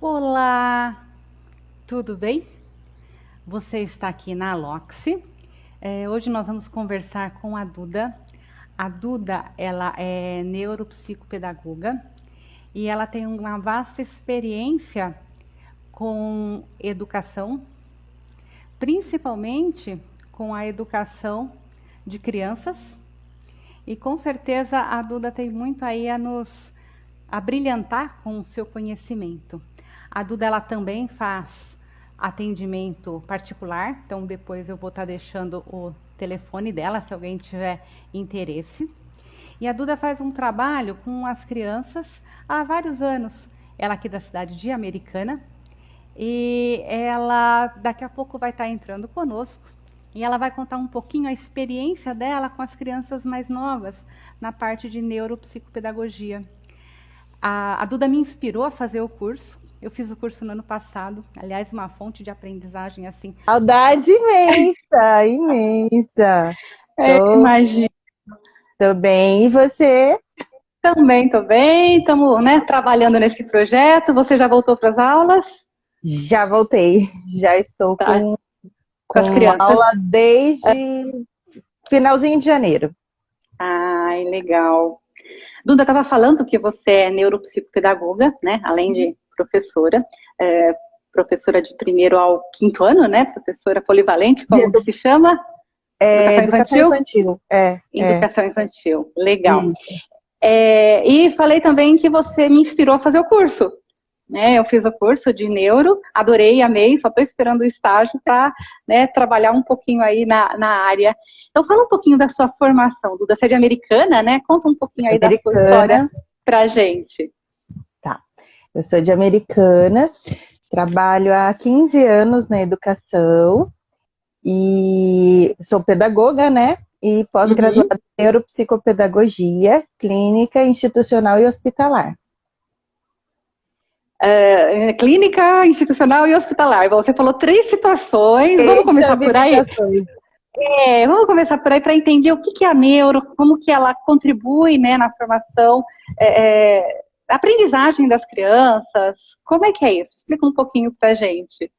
Olá, tudo bem? Você está aqui na Aloxi. Hoje nós vamos conversar com a Duda. A Duda, ela é neuropsicopedagoga e ela tem uma vasta experiência com educação, principalmente com a educação de crianças. E com certeza a Duda tem muito aí a brilhantar com o seu conhecimento. A Duda ela também faz atendimento particular, então depois eu vou estar deixando o telefone dela se alguém tiver interesse. E a Duda faz um trabalho com as crianças há vários anos. Ela é aqui da cidade de Americana e ela daqui a pouco vai estar entrando conosco e ela vai contar um pouquinho a experiência dela com as crianças mais novas na parte de neuropsicopedagogia. A Duda me inspirou a fazer o curso. Eu fiz o curso no ano passado. Aliás, uma fonte de aprendizagem assim. Saudade imensa, imensa. Imagina. Tô bem. E você? Também estou bem. Estamos, trabalhando nesse projeto. Você já voltou para as aulas? Já voltei. Já estou Tá. Com as com crianças? aula desde finalzinho de janeiro. Ai, legal. Duda, estava falando que você é neuropsicopedagoga, né? Além de professora. Professora de primeiro ao quinto ano, né? Professora polivalente, como que se chama? Educação infantil. Educação infantil, legal. Isso. E falei também que você me inspirou a fazer o curso. Né? Eu fiz o curso de neuro, adorei, amei, só estou esperando o estágio para trabalhar um pouquinho aí na área. Então fala um pouquinho da sua formação, Duda, você é de Americana, né? Conta um pouquinho aí da sua história pra gente. Tá. Eu sou de Americana, trabalho há 15 anos na educação e sou pedagoga, né? E pós-graduada em neuropsicopedagogia, clínica, institucional e hospitalar. Clínica, institucional e hospitalar. Você falou 3 situações, vamos começar por aí? Vamos começar por aí para entender o que é a neuro, como que ela contribui, né, na formação, aprendizagem das crianças. Como é que é isso? Explica um pouquinho para a gente.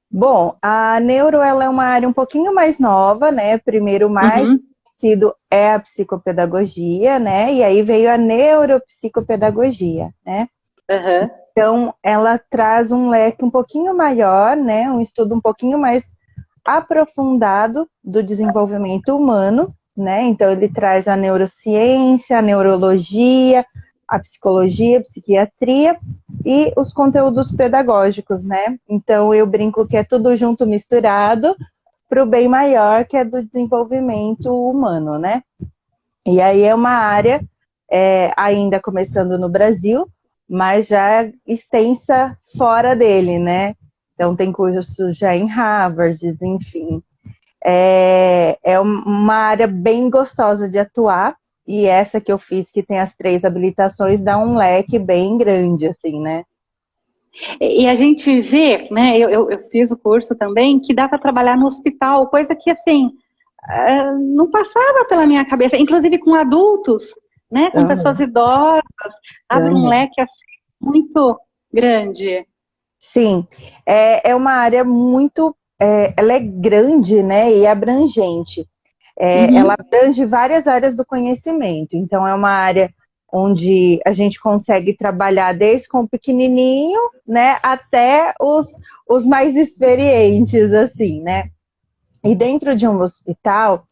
Bom, a neuro ela é uma área um pouquinho mais nova, né? Primeiro, o mais conhecido é a psicopedagogia, né? E aí veio a neuropsicopedagogia, né? Então, ela traz um leque um pouquinho maior, né? Um estudo um pouquinho mais aprofundado do desenvolvimento humano, né? Então, ele traz a neurociência, a neurologia, a psicologia, a psiquiatria e os conteúdos pedagógicos, né? Então, eu brinco que é tudo junto, misturado, para o bem maior, que é do desenvolvimento humano, né? E aí é uma área, ainda começando no Brasil, mas já extensa fora dele, né? Então, tem cursos já em Harvard, enfim. É uma área bem gostosa de atuar, e essa que eu fiz, que tem as 3 habilitações, dá um leque bem grande, assim, né? E a gente vê, né, eu fiz o curso também, que dá para trabalhar no hospital, coisa que, assim, não passava pela minha cabeça, inclusive com adultos, né, com pessoas idosas, abre um leque assim, muito grande. Sim, é uma área muito, ela é grande, né, e abrangente. Ela abrange várias áreas do conhecimento, então é uma área onde a gente consegue trabalhar desde com o pequenininho, né, até os mais experientes, assim, né. E dentro de um hospital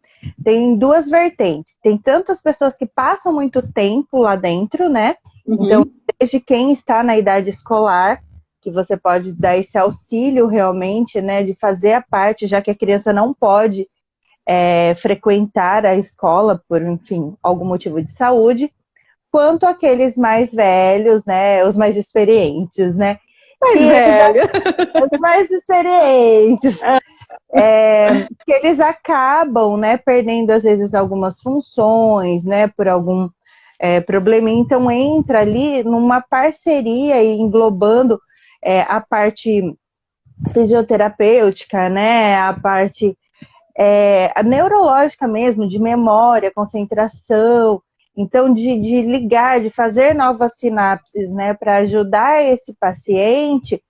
tem 2 vertentes, tem tantas pessoas que passam muito tempo lá dentro, né, então desde quem está na idade escolar, que você pode dar esse auxílio realmente, né, de fazer a parte, já que a criança não pode frequentar a escola por, enfim, algum motivo de saúde, quanto aqueles mais velhos, né, os mais experientes, né? Os mais experientes, que eles acabam, né, perdendo às vezes algumas funções, né, por algum probleminha, então entra ali numa parceria e englobando a parte fisioterapêutica, né, a parte a neurológica mesmo, de memória, concentração. Então, de ligar, de fazer novas sinapses, né, para ajudar esse paciente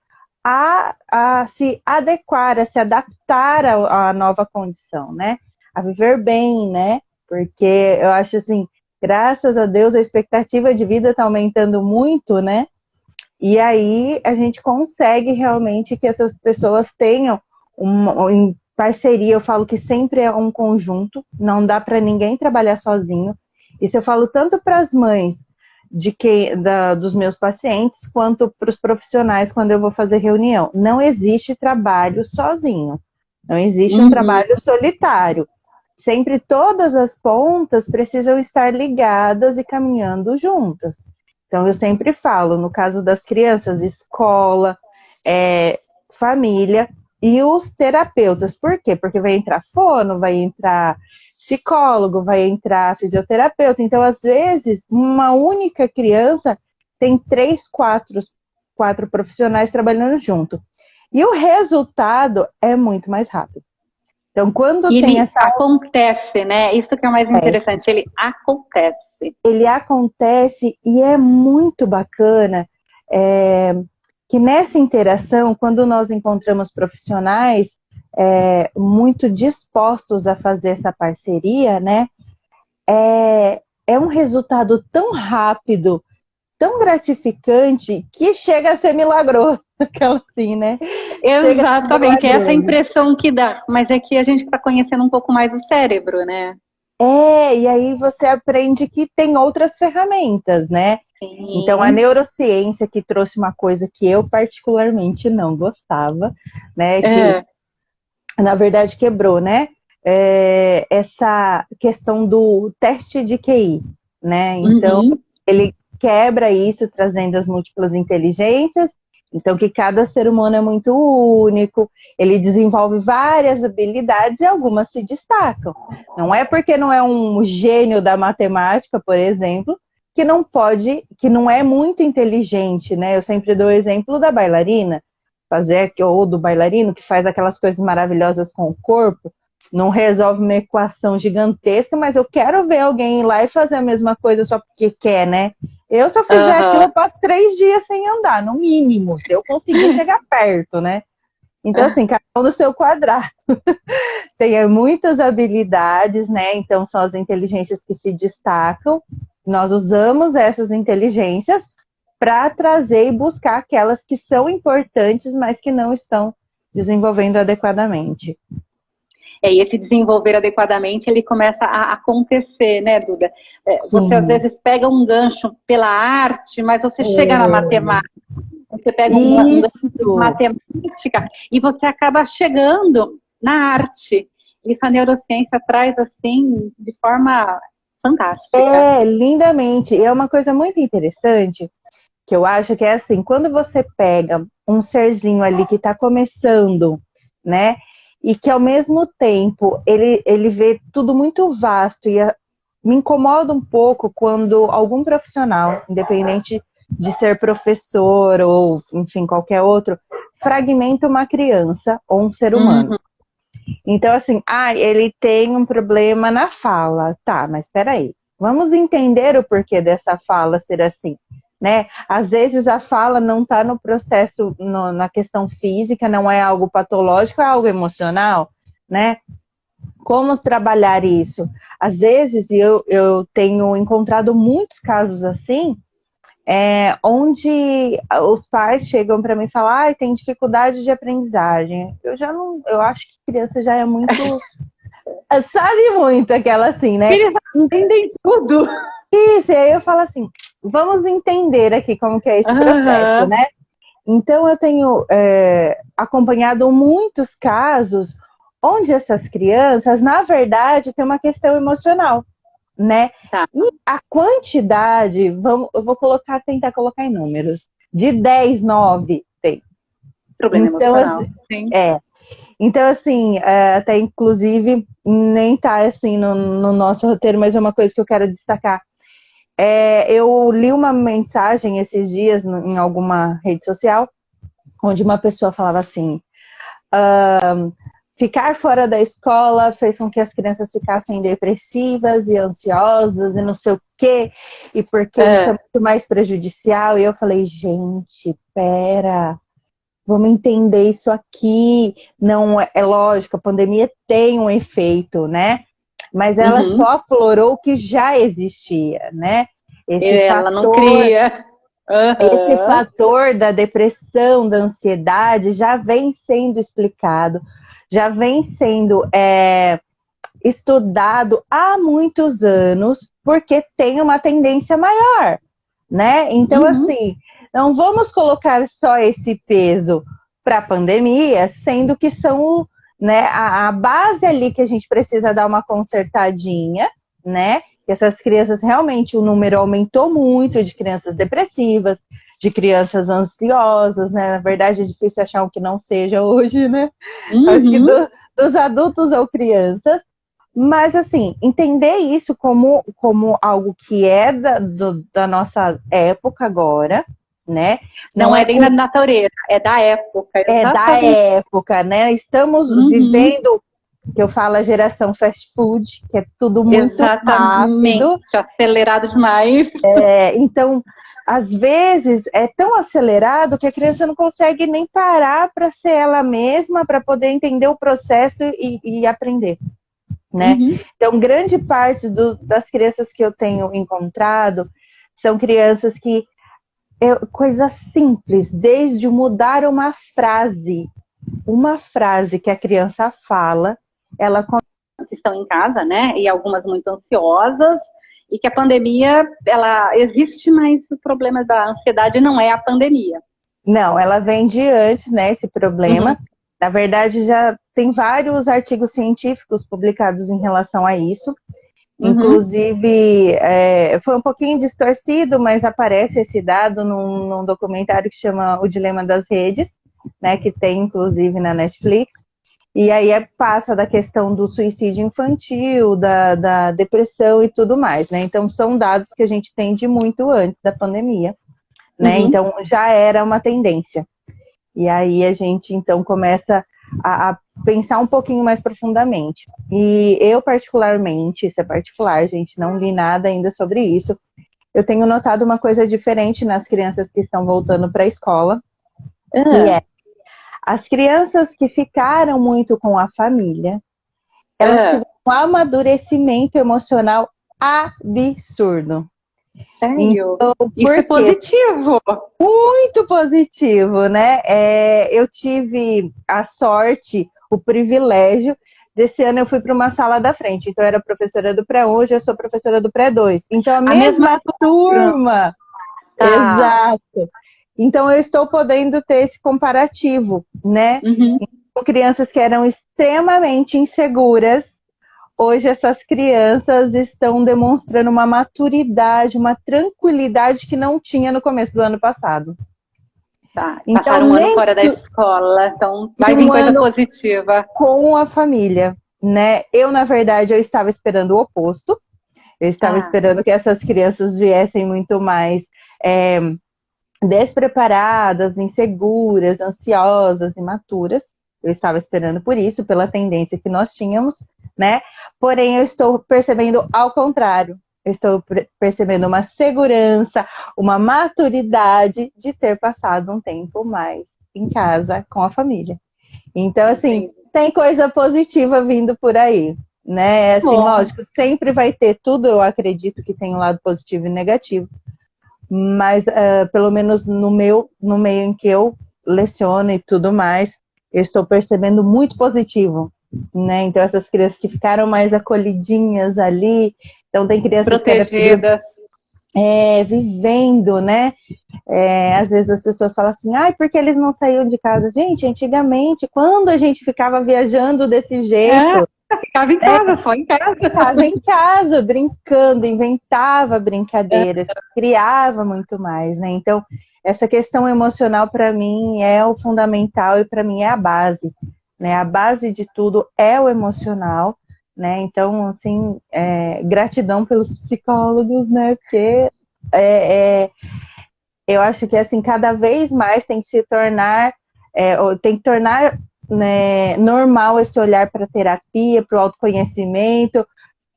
a se adequar, a se adaptar à nova condição, né, a viver bem, né, porque eu acho assim, graças a Deus a expectativa de vida está aumentando muito, né, e aí a gente consegue realmente que essas pessoas tenham em parceria. Eu falo que sempre é um conjunto, não dá para ninguém trabalhar sozinho. Isso eu falo tanto para as mães dos meus pacientes, quanto para os profissionais quando eu vou fazer reunião. Não existe trabalho sozinho, não existe um trabalho solitário. Sempre todas as pontas precisam estar ligadas e caminhando juntas. Então, eu sempre falo, no caso das crianças, escola, família e os terapeutas. Por quê? Porque vai entrar fono, vai entrar psicólogo, vai entrar fisioterapeuta. Então, às vezes, uma única criança tem 3, 4 profissionais trabalhando junto. E o resultado é muito mais rápido. Então, quando e tem ele essa... acontece, né? Isso que é o mais interessante, ele acontece. Ele acontece e é muito bacana que nessa interação, quando nós encontramos profissionais muito dispostos a fazer essa parceria, né, é um resultado tão rápido, tão gratificante, que chega a ser milagroso, aquela assim, né? Exatamente, é essa impressão que dá, mas é que a gente está conhecendo um pouco mais o cérebro, né? E aí você aprende que tem outras ferramentas, né? Sim. Então, a neurociência que trouxe uma coisa que eu particularmente não gostava, né? Que, na verdade, quebrou, né? Essa questão do teste de QI, né? Então, ele quebra isso, trazendo as múltiplas inteligências. Então, que cada ser humano é muito único, ele desenvolve várias habilidades e algumas se destacam. Não é porque não é um gênio da matemática, por exemplo, que não pode, que não é muito inteligente, né? Eu sempre dou o exemplo da bailarina, ou do bailarino que faz aquelas coisas maravilhosas com o corpo, não resolve uma equação gigantesca, mas eu quero ver alguém ir lá e fazer a mesma coisa só porque quer, né? Eu, se eu fizer aquilo, eu passo 3 dias sem andar, no mínimo, se eu conseguir chegar perto, né? Então, assim, cada um no seu quadrado. Tem muitas habilidades, né? Então, são as inteligências que se destacam. Nós usamos essas inteligências para trazer e buscar aquelas que são importantes, mas que não estão desenvolvendo adequadamente. E esse desenvolver adequadamente, ele começa a acontecer, né, Duda? Você, às vezes, pega um gancho pela arte, mas você chega na matemática. Você pega um gancho de matemática e você acaba chegando na arte. Isso a neurociência traz, assim, de forma fantástica. Lindamente. E é uma coisa muito interessante, que eu acho que é assim, quando você pega um serzinho ali que está começando, né? E que ao mesmo tempo ele vê tudo muito vasto. E me incomoda um pouco quando algum profissional, independente de ser professor ou, enfim, qualquer outro, fragmenta uma criança ou um ser humano. Então, assim, ele tem um problema na fala. Tá, mas peraí. Vamos entender o porquê dessa fala ser assim, né? Às vezes a fala não está no processo, na questão física, não é algo patológico, é algo emocional, né? Como trabalhar isso? Às vezes eu tenho encontrado muitos casos assim, onde os pais chegam para mim e falam, tem dificuldade de aprendizagem. Eu acho que criança já é muito, sabe muito aquela assim, né? Eles aprendem tudo. Isso, e aí eu falo assim, vamos entender aqui como que é esse processo, né? Então eu tenho acompanhado muitos casos onde essas crianças, na verdade, têm uma questão emocional, né? Tá. E a quantidade, eu vou tentar colocar em números, de 10, 9 tem. Problema emocional. Assim, sim. Então, assim, até inclusive, nem tá assim no nosso roteiro, mas é uma coisa que eu quero destacar. Eu li uma mensagem esses dias em alguma rede social, onde uma pessoa falava assim, ficar fora da escola fez com que as crianças ficassem depressivas e ansiosas e não sei o quê, e porque isso é muito mais prejudicial. E eu falei, gente, pera, vamos entender isso aqui. Não é lógico, a pandemia tem um efeito, né? Mas ela só aflorou o que já existia, né? Ela não cria. Esse fator da depressão, da ansiedade, já vem sendo explicado, já vem sendo estudado há muitos anos, porque tem uma tendência maior, né? Então, assim, não vamos colocar só esse peso para a pandemia, sendo que são, né, a base ali que a gente precisa dar uma consertadinha, né? Que essas crianças, realmente, o número aumentou muito de crianças depressivas, de crianças ansiosas, né? Na verdade, é difícil achar um que não seja hoje, né? Acho que dos adultos ou crianças. Mas, assim, entender isso como algo que é da nossa época agora, né? Não é bem da natureza, é da época. É da época, né? Estamos vivendo, que eu falo, a geração fast food, que é tudo muito rápido. Acelerado demais. Então, às vezes, é tão acelerado que a criança não consegue nem parar para ser ela mesma, para poder entender o processo e aprender, né? Então, grande parte das crianças que eu tenho encontrado são crianças que coisa simples, desde mudar uma frase que a criança fala, ela estão em casa, né? E algumas muito ansiosas, e que a pandemia, ela existe, mas o problema da ansiedade não é a pandemia. Não, ela vem de antes, né? Esse problema. Na verdade, já tem vários artigos científicos publicados em relação a isso. Inclusive, foi um pouquinho distorcido, mas aparece esse dado num documentário que chama O Dilema das Redes, né, que tem inclusive na Netflix. E aí passa da questão do suicídio infantil, da depressão e tudo mais, né? Então, são dados que a gente tem de muito antes da pandemia, né? Então, já era uma tendência. E aí a gente, então, começa a pensar um pouquinho mais profundamente. E eu, particularmente, isso é particular, gente, não li nada ainda sobre isso, eu tenho notado uma coisa diferente nas crianças que estão voltando para a escola, que as crianças que ficaram muito com a família, elas tiveram um amadurecimento emocional absurdo. Sério? Então, isso é positivo. Muito positivo, né? Eu tive a sorte, o privilégio, desse ano eu fui para uma sala da frente. Então, eu era professora do pré-1, hoje eu sou professora do pré-2. Então, a mesma turma. Exato. Então, eu estou podendo ter esse comparativo, né? Com crianças que eram extremamente inseguras. Hoje essas crianças estão demonstrando uma maturidade, uma tranquilidade que não tinha no começo do ano passado. Então, passaram um ano fora da escola, então vai vir coisa positiva. Com a família, né? Eu, na verdade, eu estava esperando o oposto. Eu estava esperando que essas crianças viessem muito mais despreparadas, inseguras, ansiosas, imaturas. Eu estava esperando por isso, pela tendência que nós tínhamos, né? Porém, eu estou percebendo ao contrário. Eu estou percebendo uma segurança, uma maturidade de ter passado um tempo mais em casa com a família. Então, assim, tem coisa positiva vindo por aí, né? Assim, lógico, sempre vai ter tudo, eu acredito que tem um lado positivo e negativo. Mas, pelo menos no meio em que eu leciono e tudo mais, eu estou percebendo muito positivo, né? Então, essas crianças que ficaram mais acolhidinhas ali, então tem crianças protegidas, vivendo, né? Às vezes as pessoas falam assim, porque eles não saíam de casa? Gente, antigamente, quando a gente ficava viajando desse jeito... ficava em casa, só em casa. Ficava em casa, brincando, inventava brincadeiras, criava muito mais, né? Então, essa questão emocional, para mim, é o fundamental e para mim é a base, né? A base de tudo é o emocional, né? Então, assim, gratidão pelos psicólogos, né? Porque eu acho que, assim, cada vez mais tem que se tornar, tem que tornar né, normal esse olhar para a terapia, para o autoconhecimento,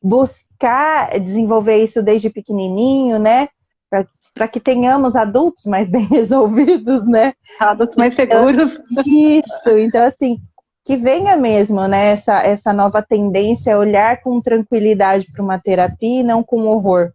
buscar desenvolver isso desde pequenininho, né? Para que tenhamos adultos mais bem resolvidos, né? Adultos mais seguros. Isso, então assim, que venha mesmo, né, essa nova tendência a olhar com tranquilidade para uma terapia e não com horror,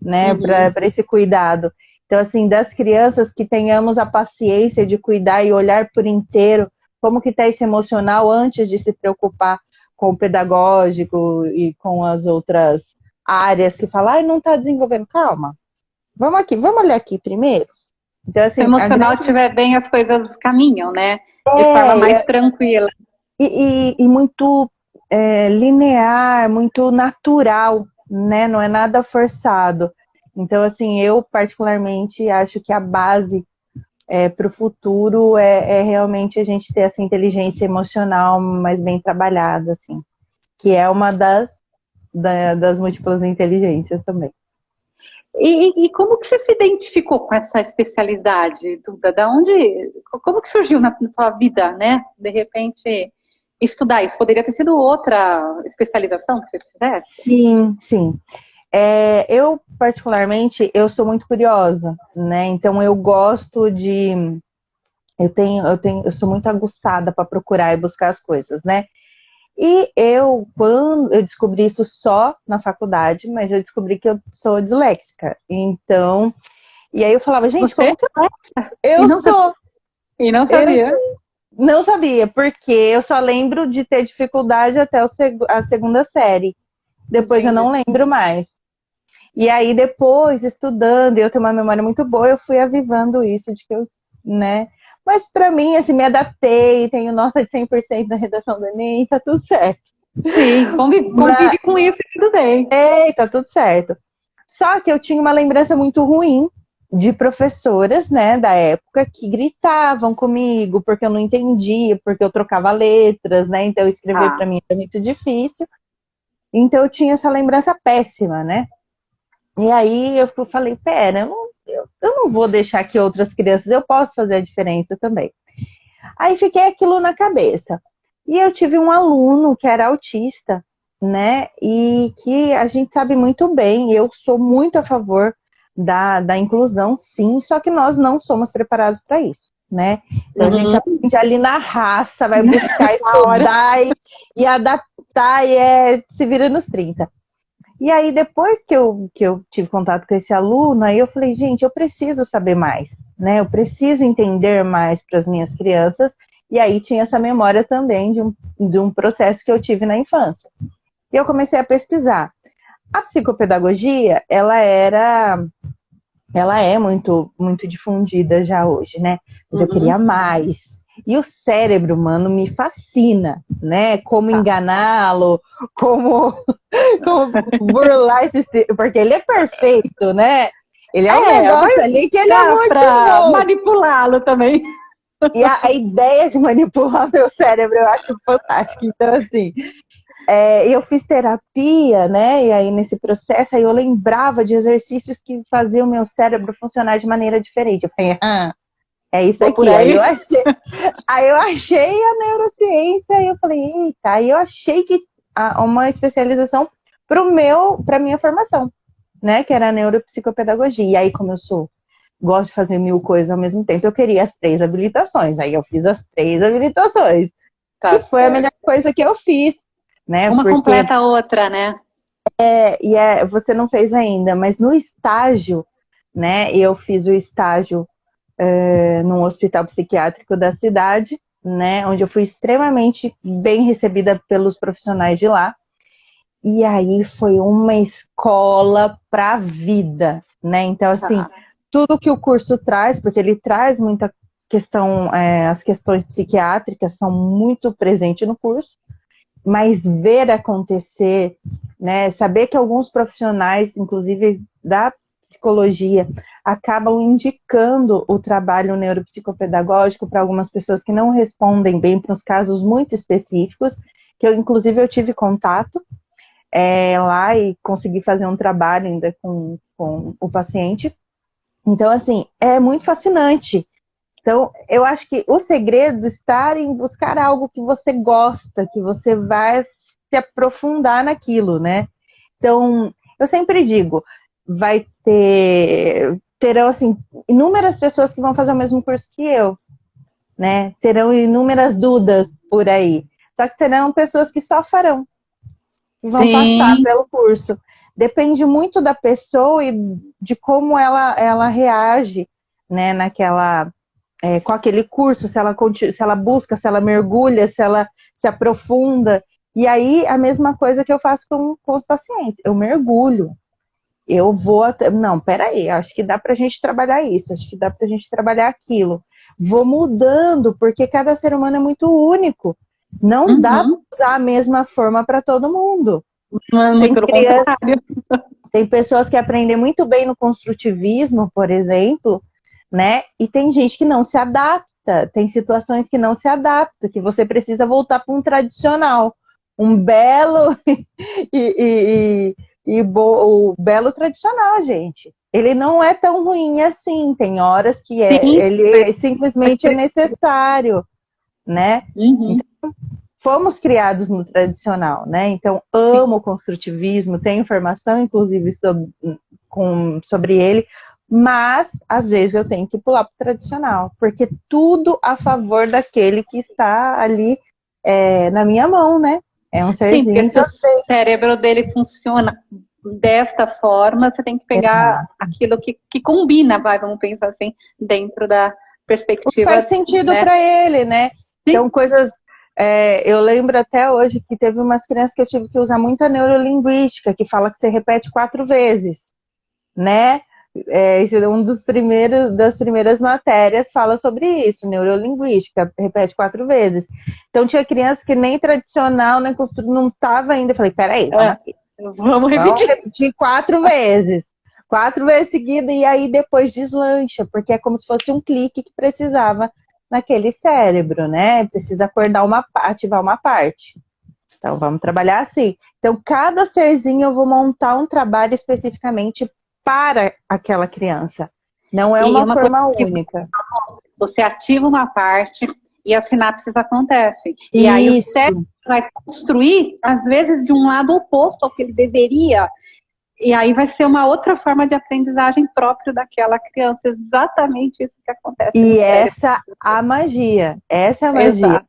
né, para esse cuidado. Então, assim, das crianças que tenhamos a paciência de cuidar e olhar por inteiro como que está esse emocional antes de se preocupar com o pedagógico e com as outras áreas que falam, não está desenvolvendo, calma, vamos olhar aqui primeiro. Então, assim, se o emocional estiver bem, as coisas caminham, né? De forma mais tranquila. E muito linear, muito natural, né? Não é nada forçado. Então, assim, eu particularmente acho que a base para o futuro é realmente a gente ter essa inteligência emocional mais bem trabalhada, assim, que é uma das múltiplas inteligências também. E como que você se identificou com essa especialidade, Duda? Como que surgiu na sua vida, né? De repente, estudar isso poderia ter sido outra especialização que você fizesse? Sim, sim. Eu, particularmente, eu sou muito curiosa, né? Então, eu gosto de... Eu sou muito aguçada para procurar e buscar as coisas, né? E quando eu descobri isso só na faculdade, mas eu descobri que eu sou disléxica. Então, e aí eu falava, gente, como que eu sou? E não sabia. Não sabia, porque eu só lembro de ter dificuldade até a segunda série. Depois eu não lembro mais. E aí depois, estudando, eu tenho uma memória muito boa, eu fui avivando isso de que eu, né? Mas para mim, assim, me adaptei, tenho nota de 100% na redação do Enem, tá tudo certo. Sim, convive com isso e tudo bem. Tá tudo certo. Só que eu tinha uma lembrança muito ruim de professoras, né, da época, que gritavam comigo porque eu não entendia, porque eu trocava letras, né, então escrever para mim era muito difícil. Então eu tinha essa lembrança péssima, né. E aí eu falei, pera, eu não vou deixar que outras crianças, eu posso fazer a diferença também. Aí fiquei aquilo na cabeça. E eu tive um aluno que era autista, né? E que a gente sabe muito bem, eu sou muito a favor da inclusão, sim, só que nós não somos preparados para isso, né? Então a gente aprende ali na raça, vai buscar estudar e adaptar e se vira nos 30. E aí, depois que eu tive contato com esse aluno, aí eu falei, gente, eu preciso saber mais, né? Eu preciso entender mais para as minhas crianças. E aí tinha essa memória também de um processo que eu tive na infância. E eu comecei a pesquisar. A psicopedagogia, ela é muito, muito difundida já hoje, né? Mas eu queria mais. E o cérebro humano me fascina, né? Como enganá-lo, como burlar esse... Porque ele é perfeito, né? Ele é um negócio ali que ele é muito bom. Manipulá-lo também. E a ideia de manipular meu cérebro eu acho fantástica. Então, assim, eu fiz terapia, né? E aí, nesse processo, aí eu lembrava de exercícios que faziam o meu cérebro funcionar de maneira diferente. Eu falei, é isso aqui. Aí eu achei a neurociência e eu falei, eita, aí eu achei que uma especialização para minha formação, né? Que era a neuropsicopedagogia. E aí, como eu gosto de fazer 1000 coisas ao mesmo tempo, eu queria as 3 habilitações. Aí eu fiz as 3 habilitações. Que foi a melhor coisa que eu fiz, né? Uma completa a outra, né? Você não fez ainda, mas no estágio, né? Eu fiz o estágio num hospital psiquiátrico da cidade, né, onde eu fui extremamente bem recebida pelos profissionais de lá. E aí foi uma escola para a vida, né? Então, assim, tudo que o curso traz, porque ele traz muita questão, as questões psiquiátricas são muito presentes no curso, mas ver acontecer, né, saber que alguns profissionais, inclusive da psicologia, acabam indicando o trabalho neuropsicopedagógico para algumas pessoas que não respondem bem para uns casos muito específicos, que inclusive eu tive contato lá e consegui fazer um trabalho ainda com o paciente. Então, assim, é muito fascinante Então, eu acho que o segredo está em buscar algo que você gosta, que você vai se aprofundar naquilo, né? Então, eu sempre digo, terão, assim, inúmeras pessoas que vão fazer o mesmo curso que eu, né? Terão inúmeras Dudas por aí. Só que terão pessoas que só farão, que vão passar pelo curso. Depende muito da pessoa e de como ela reage, né, com aquele curso, se ela busca, se ela mergulha, se ela se aprofunda. E aí, a mesma coisa que eu faço com os pacientes. Eu mergulho. Eu vou até... Não, peraí, acho que dá pra gente trabalhar isso, acho que dá pra gente trabalhar aquilo. Vou mudando, porque cada ser humano é muito único. Não dá pra usar a mesma forma para todo mundo. Muito pelo contrário. Tem pessoas que aprendem muito bem no construtivismo, por exemplo, né? E tem gente que não se adapta. Tem situações que não se adapta, que você precisa voltar para um tradicional. Um belo o belo tradicional, gente. Ele não é tão ruim assim. Tem horas que ele simplesmente é necessário, né? Então, fomos criados no tradicional, né? Então, amo o construtivismo, tenho informação, inclusive, sobre ele, mas, às vezes, eu tenho que pular para o tradicional, porque tudo a favor daquele que está ali na minha mão, né? É um serzinho. Sim, porque se o cérebro dele funciona desta forma, você tem que pegar aquilo que combina, vamos pensar assim, dentro da perspectiva. O que faz sentido, né, para ele, né? Sim. Então, coisas... eu lembro até hoje que teve umas crianças que eu tive que usar muito a neurolinguística, que fala que você repete 4 vezes, né? Esse é das primeiras matérias, fala sobre isso, neurolinguística, repete 4 vezes. Então tinha crianças que nem tradicional, nem não estava ainda. Eu falei, peraí, vamos repetir 4 vezes. 4 vezes seguidas, e aí depois deslancha, porque é como se fosse um clique que precisava naquele cérebro, né? Precisa ativar uma parte. Então, vamos trabalhar assim. Então, cada serzinho eu vou montar um trabalho especificamente para aquela criança. Não é uma forma única. Você ativa uma parte e as sinapses acontecem. E aí o cérebro vai construir, às vezes, de um lado oposto ao que ele deveria. E aí vai ser uma outra forma de aprendizagem própria daquela criança. Exatamente isso que acontece. E essa é a magia. Essa é a magia. Exato.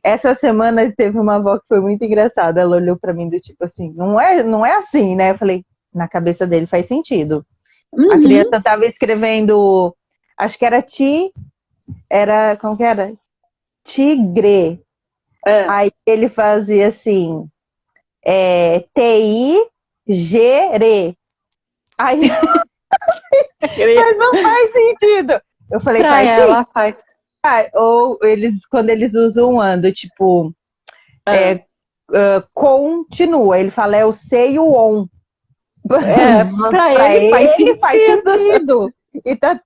Essa semana teve uma avó que foi muito engraçada. Ela olhou pra mim do tipo assim, não é assim, né? Eu falei, na cabeça dele faz sentido. A criança tava escrevendo, acho que como que era? Tigre. Aí ele fazia assim, T-I-G-R-E. Aí mas não faz sentido. Eu falei, ela faz. Ou quando eles usam um ando, tipo, continua. Ele fala, é o C e o on. Pra ele faz sentido.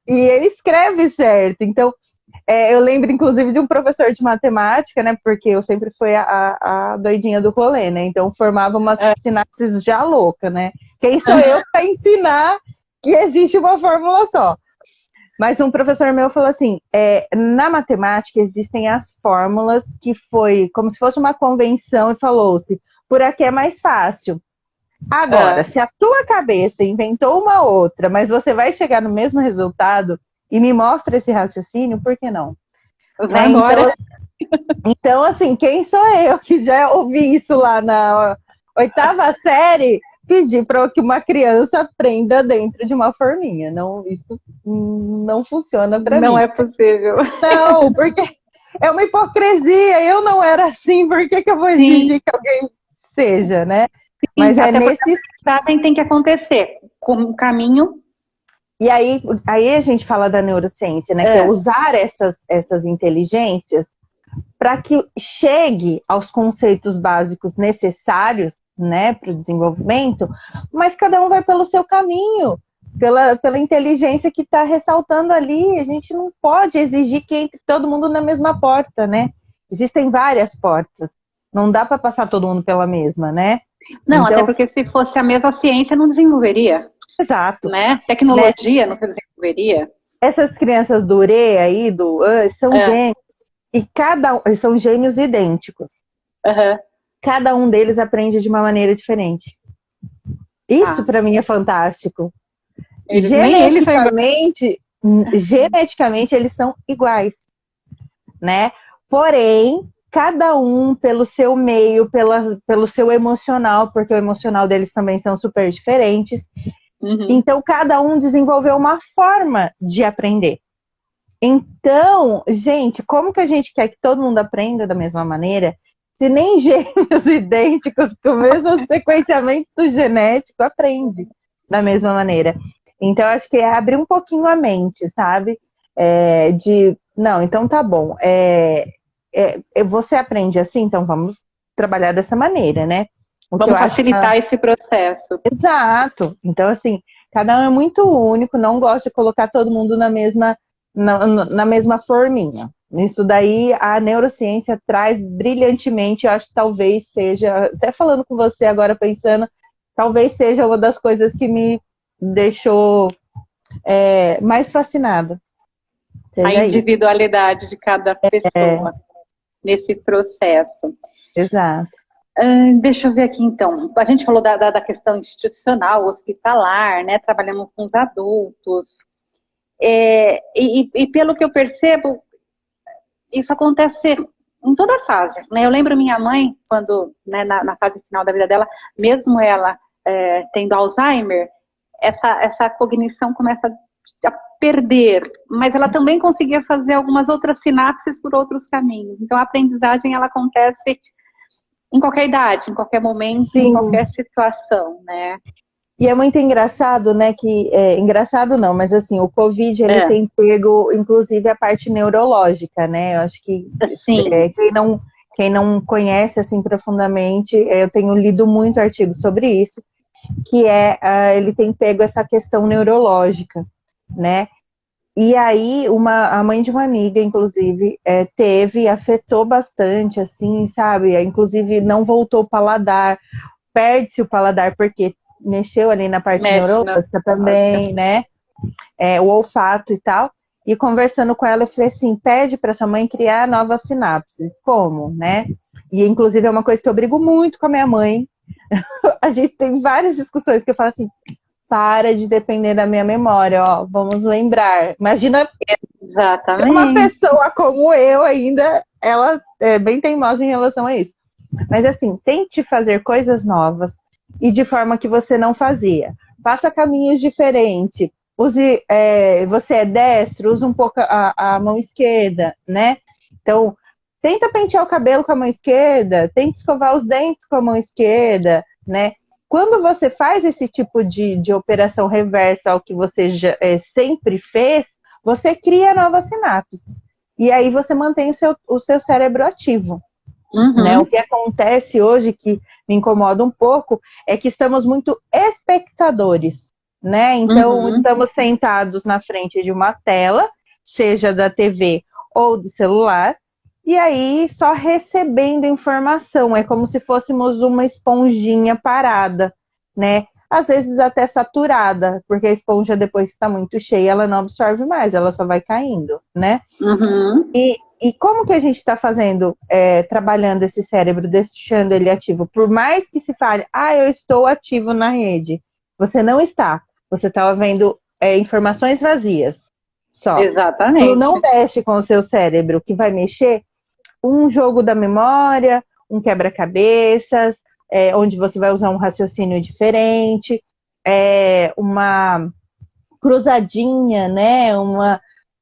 E ele escreve certo. Então, eu lembro, inclusive, de um professor de matemática, né? Porque eu sempre fui a doidinha do rolê, né? Então, formava umas sinapses já louca, né? Quem sou eu para ensinar que existe uma fórmula só? Mas um professor meu falou assim, na matemática existem as fórmulas que foi como se fosse uma convenção e falou-se, por aqui é mais fácil. Agora, se a tua cabeça inventou uma outra, mas você vai chegar no mesmo resultado e me mostra esse raciocínio, por que não? Né? Então, assim, quem sou eu que já ouvi isso lá na 8ª série, pedir para que uma criança aprenda dentro de uma forminha? Não, isso não funciona para mim. Não é possível. Não, porque é uma hipocrisia. Eu não era assim, por que eu vou exigir que alguém seja, né? Sim, mas nesse... tem que acontecer com um caminho. E aí a gente fala da neurociência, né? Que é usar essas inteligências para que chegue aos conceitos básicos necessários, né, para o desenvolvimento, mas cada um vai pelo seu caminho, pela inteligência que está ressaltando ali. A gente não pode exigir que entre todo mundo na mesma porta, né? Existem várias portas. Não dá para passar todo mundo pela mesma, né? Não, então... até porque se fosse a mesma ciência, não desenvolveria. Exato. Né? Tecnologia não se desenvolveria. essas crianças do Ure aí, são gêmeos. E são gêmeos idênticos. Cada um deles aprende de uma maneira diferente. Isso para mim é fantástico. Geneticamente eles são iguais, né? Porém, cada um pelo seu meio, pelo seu emocional, porque o emocional deles também são super diferentes. Então, cada um desenvolveu uma forma de aprender. Então, gente, como que a gente quer que todo mundo aprenda da mesma maneira, se nem gêmeos idênticos com o mesmo sequenciamento genético aprende da mesma maneira? Então, acho que é abrir um pouquinho a mente, sabe? Não, então tá bom. Você aprende assim, então vamos trabalhar dessa maneira, né? Vamos facilitar esse processo. Exato. Então, assim, cada um é muito único, não gosto de colocar todo mundo na mesma forminha. Isso daí a neurociência traz brilhantemente, eu acho que talvez seja, até falando com você agora pensando, talvez seja uma das coisas que me deixou mais fascinada. A individualidade de cada pessoa nesse processo. Exato. Deixa eu ver aqui então. A gente falou da questão institucional, hospitalar, né? Trabalhamos com os adultos. E pelo que eu percebo, isso acontece em toda a fase, né? Eu lembro minha mãe, quando, né, na fase final da vida dela, mesmo ela tendo Alzheimer, essa cognição começa a perder, mas ela também conseguia fazer algumas outras sinapses por outros caminhos. Então a aprendizagem ela acontece em qualquer idade, em qualquer momento, Sim. Em qualquer situação, né? E é muito engraçado, né, engraçado não, mas assim, o Covid, ele tem pego, inclusive, a parte neurológica, né? Eu acho que quem não conhece, assim, profundamente, eu tenho lido muito artigo sobre isso, que ele tem pego essa questão neurológica, né? E aí, a mãe de uma amiga, inclusive, afetou bastante, assim, sabe? Inclusive, não voltou o paladar, perde-se o paladar, porque mexeu ali na parte neurológica também, né? O olfato e tal. E conversando com ela, eu falei assim, pede para sua mãe criar novas sinapses. Como, né? E, inclusive, é uma coisa que eu brigo muito com a minha mãe. A gente tem várias discussões que eu falo assim, para de depender da minha memória, ó, vamos lembrar. Imagina uma pessoa como eu ainda, ela é bem teimosa em relação a isso. Mas assim, tente fazer coisas novas e de forma que você não fazia. Faça caminhos diferentes. Você é destro, usa um pouco a mão esquerda, né? Então, tenta pentear o cabelo com a mão esquerda, tenta escovar os dentes com a mão esquerda, né? Quando você faz esse tipo de operação reversa ao que você sempre fez, você cria novas sinapses. E aí você mantém o seu cérebro ativo. Né? O que acontece hoje, que me incomoda um pouco, é que estamos muito espectadores. Né? Então, estamos sentados na frente de uma tela, seja da TV ou do celular, e aí só recebendo informação, é como se fôssemos uma esponjinha parada, né? Às vezes até saturada, porque a esponja depois que está muito cheia, ela não absorve mais, ela só vai caindo, né? E como que a gente está fazendo, trabalhando esse cérebro, deixando ele ativo? Por mais que se fale, eu estou ativo na rede, você não está, você está vendo informações vazias, só. Exatamente. Tu não mexe com o seu cérebro, que vai mexer um jogo da memória, um quebra-cabeças, onde você vai usar um raciocínio diferente, uma cruzadinha, né?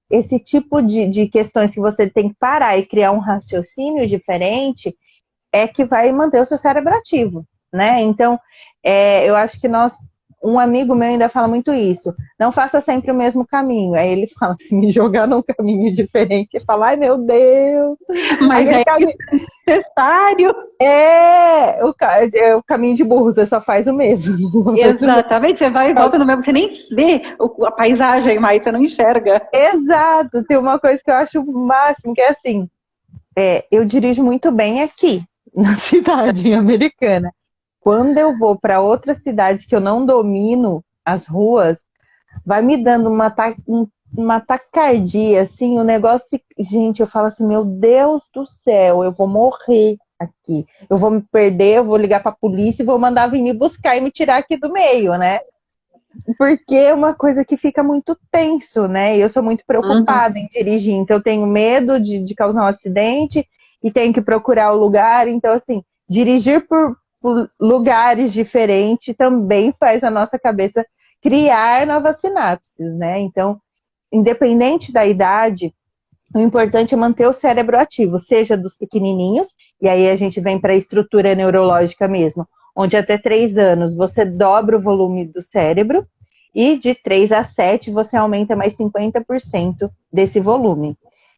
Esse tipo de questões que você tem que parar e criar um raciocínio diferente que vai manter o seu cérebro ativo, né? Então, eu acho que um amigo meu ainda fala muito isso, não faça sempre o mesmo caminho. Aí ele fala assim, me jogar num caminho diferente e falar, ai meu Deus, mas caminho necessário. O caminho de burro, você só faz o mesmo. Exatamente, você vai e volta no mesmo, você nem vê a paisagem, mas você não enxerga. Exato, tem uma coisa que eu acho o máximo, que é assim, eu dirijo muito bem aqui, na cidade americana. Quando eu vou para outra cidade que eu não domino as ruas, vai me dando um uma taquicardia, assim, o negócio, gente, eu falo assim, meu Deus do céu, eu vou morrer aqui, eu vou me perder, eu vou ligar pra polícia e vou mandar vir me buscar e me tirar aqui do meio, né? Porque é uma coisa que fica muito tenso, né? E eu sou muito preocupada em dirigir, então eu tenho medo de causar um acidente e tenho que procurar o lugar. Então, assim, dirigir por lugares diferentes também faz a nossa cabeça criar novas sinapses, né? Então, independente da idade, o importante é manter o cérebro ativo, seja dos pequenininhos, e aí a gente vem para a estrutura neurológica mesmo, onde até 3 anos você dobra o volume do cérebro, e de 3 a 7 você aumenta mais 50% desse volume.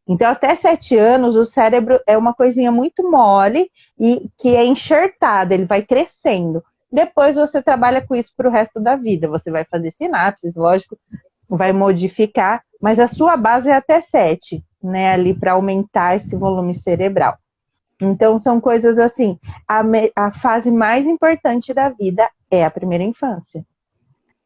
Então, até 7 anos, o cérebro é uma coisinha muito mole e que é enxertada, ele vai crescendo. Depois você trabalha com isso para o resto da vida. Você vai fazer sinapses, lógico, vai modificar, mas a sua base é até 7, né? Ali para aumentar esse volume cerebral. Então, são coisas assim, a fase mais importante da vida é a primeira infância,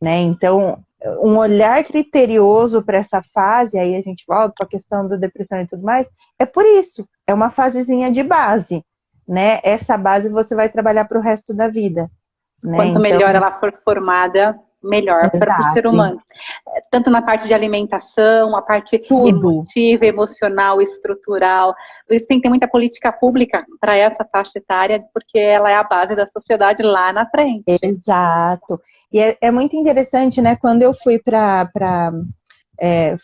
né? Então, um olhar criterioso para essa fase, aí a gente volta para a questão da depressão e tudo mais, é por isso, é uma fasezinha de base, né? Essa base você vai trabalhar para o resto da vida, né? Quanto então, melhor ela for formada, melhor para o ser humano. Tanto na parte de alimentação, a parte emotiva, emocional, estrutural. Por isso tem que ter muita política pública para essa faixa etária, porque ela é a base da sociedade lá na frente. Exato. E é muito interessante, né? Quando eu fui para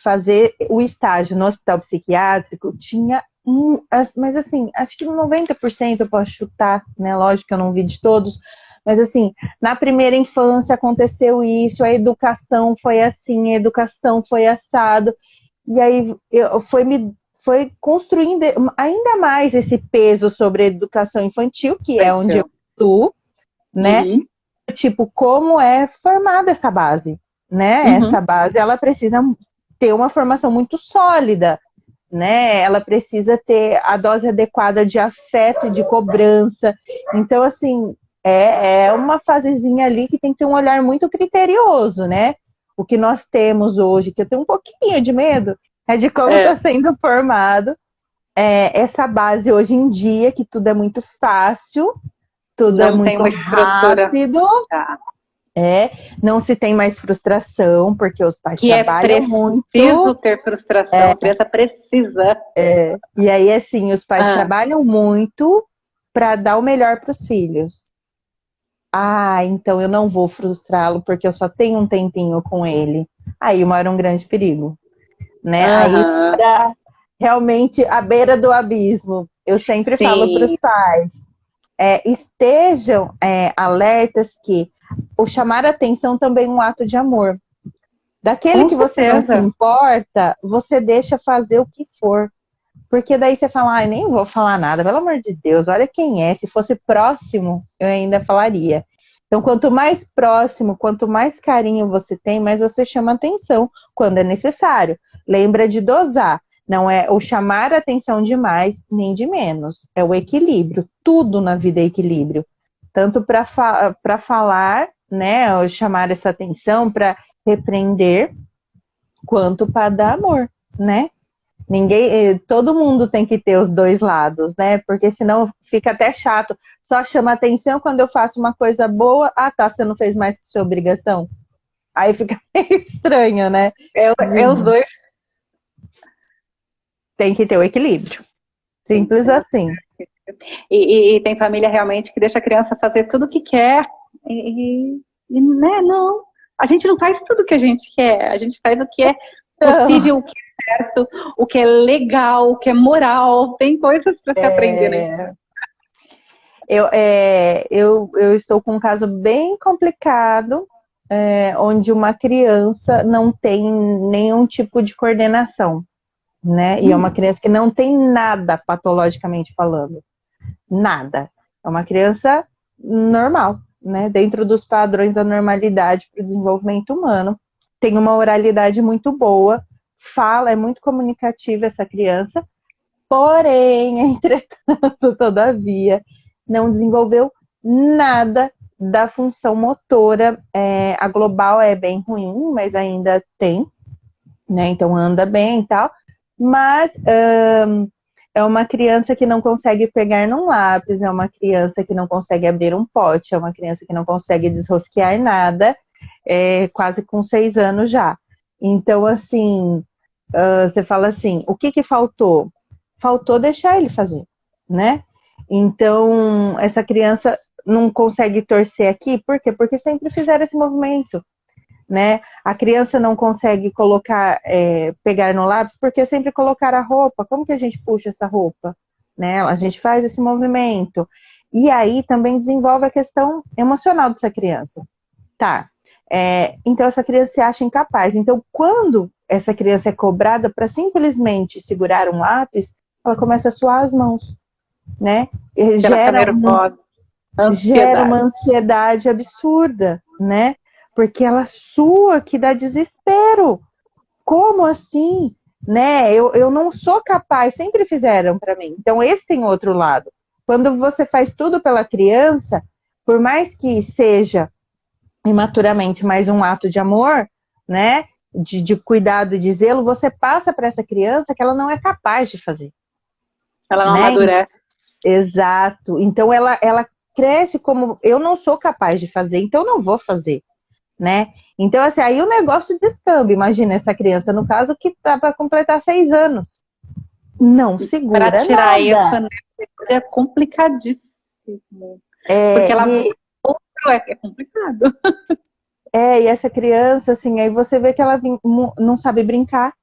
fazer o estágio no hospital psiquiátrico, tinha mas assim, acho que 90% eu posso chutar, né? Lógico que eu não vi de todos, mas assim, na primeira infância aconteceu isso, a educação foi assim, a educação foi assado, e aí foi construindo ainda mais esse peso sobre a educação infantil, que é onde eu estou, né? Tipo, como é formada essa base, né? Essa base, ela precisa ter uma formação muito sólida, né? Ela precisa ter a dose adequada de afeto e de cobrança. Então, assim, é uma fasezinha ali que tem que ter um olhar muito criterioso, né? O que nós temos hoje, que eu tenho um pouquinho de medo, é de como está sendo formado essa base hoje em dia, que tudo é muito fácil, tudo é muito rápido. Não se tem mais frustração, porque os pais trabalham muito. Que é preciso ter frustração, a criança precisa. E aí, assim, os pais trabalham muito para dar o melhor para os filhos. Então eu não vou frustrá-lo porque eu só tenho um tempinho com ele. Aí mora um grande perigo, né? Aí mora realmente à beira do abismo. Eu sempre falo para os pais, estejam alertas que o chamar a atenção também é um ato de amor. Daquele que você não se importa, você deixa fazer o que for. Porque daí você fala, nem vou falar nada, pelo amor de Deus, olha quem é. Se fosse próximo, eu ainda falaria. Então, quanto mais próximo, quanto mais carinho você tem, mais você chama atenção quando é necessário. Lembra de dosar. Não é o chamar a atenção de mais, nem de menos. É o equilíbrio. Tudo na vida é equilíbrio. Tanto para falar, né, ou chamar essa atenção, para repreender, quanto para dar amor, né? Todo mundo tem que ter os dois lados, né? Porque senão fica até chato. Só chama atenção quando eu faço uma coisa boa. Você não fez mais que sua obrigação. Aí fica meio estranho, né? Os dois. Tem que ter o equilíbrio. Simples assim. E tem família realmente que deixa a criança fazer tudo o que quer. Né? Não. A gente não faz tudo o que a gente quer. A gente faz o que é possível, o que é certo, o que é legal, o que é moral. Tem coisas para se aprender, né? Eu estou com um caso bem complicado, onde uma criança não tem nenhum tipo de coordenação, né? E é uma criança que não tem nada patologicamente falando. Nada. É uma criança normal, né? Dentro dos padrões da normalidade para o desenvolvimento humano. Tem uma oralidade muito boa, é muito comunicativa essa criança, porém, entretanto, todavia, não desenvolveu nada da função motora. A global é bem ruim, mas ainda tem. né? Então anda bem e tal, mas é uma criança que não consegue pegar num lápis, é uma criança que não consegue abrir um pote, é uma criança que não consegue desrosquear nada, quase com 6 anos já. Então, assim, você fala assim, o que faltou? Faltou deixar ele fazer, né? Então, essa criança não consegue torcer aqui, por quê? Porque sempre fizeram esse movimento, né? A criança não consegue colocar, pegar no lápis, porque sempre colocar a roupa. Como que a gente puxa essa roupa? Né? A gente faz esse movimento. E aí também desenvolve a questão emocional dessa criança. Tá. Então essa criança se acha incapaz. Então quando essa criança é cobrada para simplesmente segurar um lápis, ela começa a suar as mãos, né? Gera uma ansiedade absurda, né? Porque ela sua que dá desespero. Como assim? Né? Eu não sou capaz, sempre fizeram para mim. Então esse tem outro lado. Quando você faz tudo pela criança, por mais que seja imaturamente mais um ato de amor, né? De cuidado e de zelo, você passa para essa criança que ela não é capaz de fazer. Ela não amadurece. Exato. Então ela cresce como eu não sou capaz de fazer, então eu não vou fazer, né? Então, assim, aí o negócio descamba. Imagina essa criança, no caso, que tá para completar 6 anos. Não segura nada. Para tirar isso, né, é complicadíssimo. Porque ela é complicado. E essa criança, assim, aí você vê que ela não sabe brincar.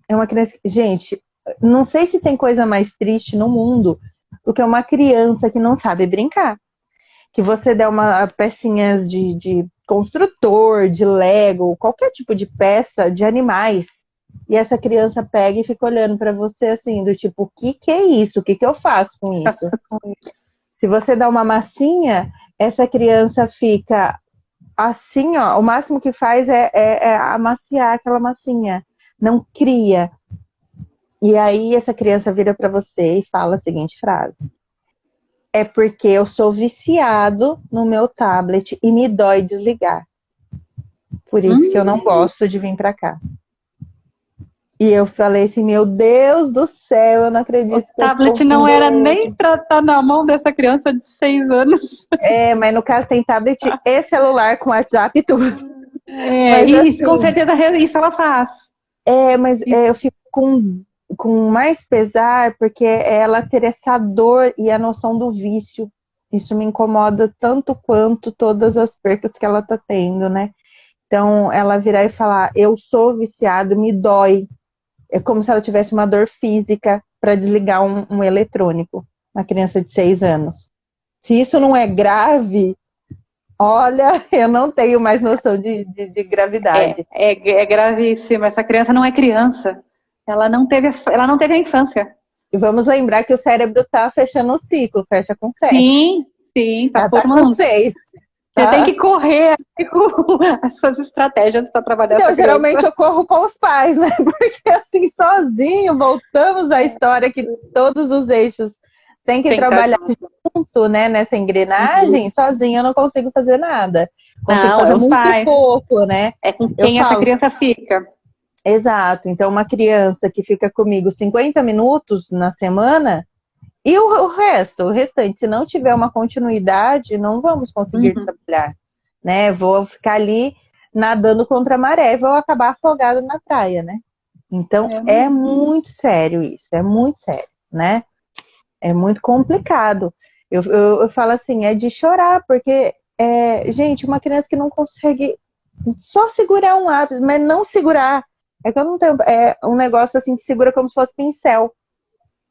É uma criança... Gente, não sei se tem coisa mais triste no mundo do que uma criança que não sabe brincar. Que você der pecinhas de construtor, de Lego, qualquer tipo de peça de animais, e essa criança pega e fica olhando para você assim, do tipo, o que é isso? O que eu faço com isso? Se você dá uma massinha, essa criança fica assim, ó, o máximo que faz é amaciar aquela massinha, não cria. E aí essa criança vira para você e fala a seguinte frase: é porque eu sou viciado no meu tablet e me dói desligar. Por isso que eu não gosto de vir para cá. E eu falei assim, meu Deus do céu, eu não acredito. O tablet não era nem para estar na mão dessa criança de 6 anos. Mas no caso tem tablet e celular com WhatsApp e tudo. Mas, assim, com certeza isso ela faz. Mas eu fico com mais pesar, porque ela ter essa dor e a noção do vício. Isso me incomoda tanto quanto todas as percas que ela tá tendo, né? Então, ela virar e falar, eu sou viciado, me dói. É como se ela tivesse uma dor física para desligar um eletrônico, uma criança de 6 anos. Se isso não é grave, olha, eu não tenho mais noção de gravidade. É gravíssimo. Essa criança não é criança. Ela não teve a infância. E vamos lembrar que o cérebro tá fechando o ciclo, fecha com 7. Sim, tá com 6. Você tem que correr com as suas estratégias para trabalhar essa criança. Geralmente eu corro com os pais, né? Porque assim, sozinho, voltamos à história que todos os eixos têm que trabalhar junto, né? Nessa engrenagem, sozinho eu não consigo fazer nada. Consigo fazer muito pais. Pouco, né? É com quem essa criança fica. Exato. Então, uma criança que fica comigo 50 minutos na semana, e o restante, se não tiver uma continuidade, não vamos conseguir trabalhar, né? Vou ficar ali nadando contra a maré, vou acabar afogada na praia, né? Então, é muito sério isso, é muito sério, né? É muito complicado. Eu falo assim, é de chorar, porque, gente, uma criança que não consegue só segurar um lápis, mas não segurar. É que eu não tenho. É um negócio assim que segura como se fosse pincel,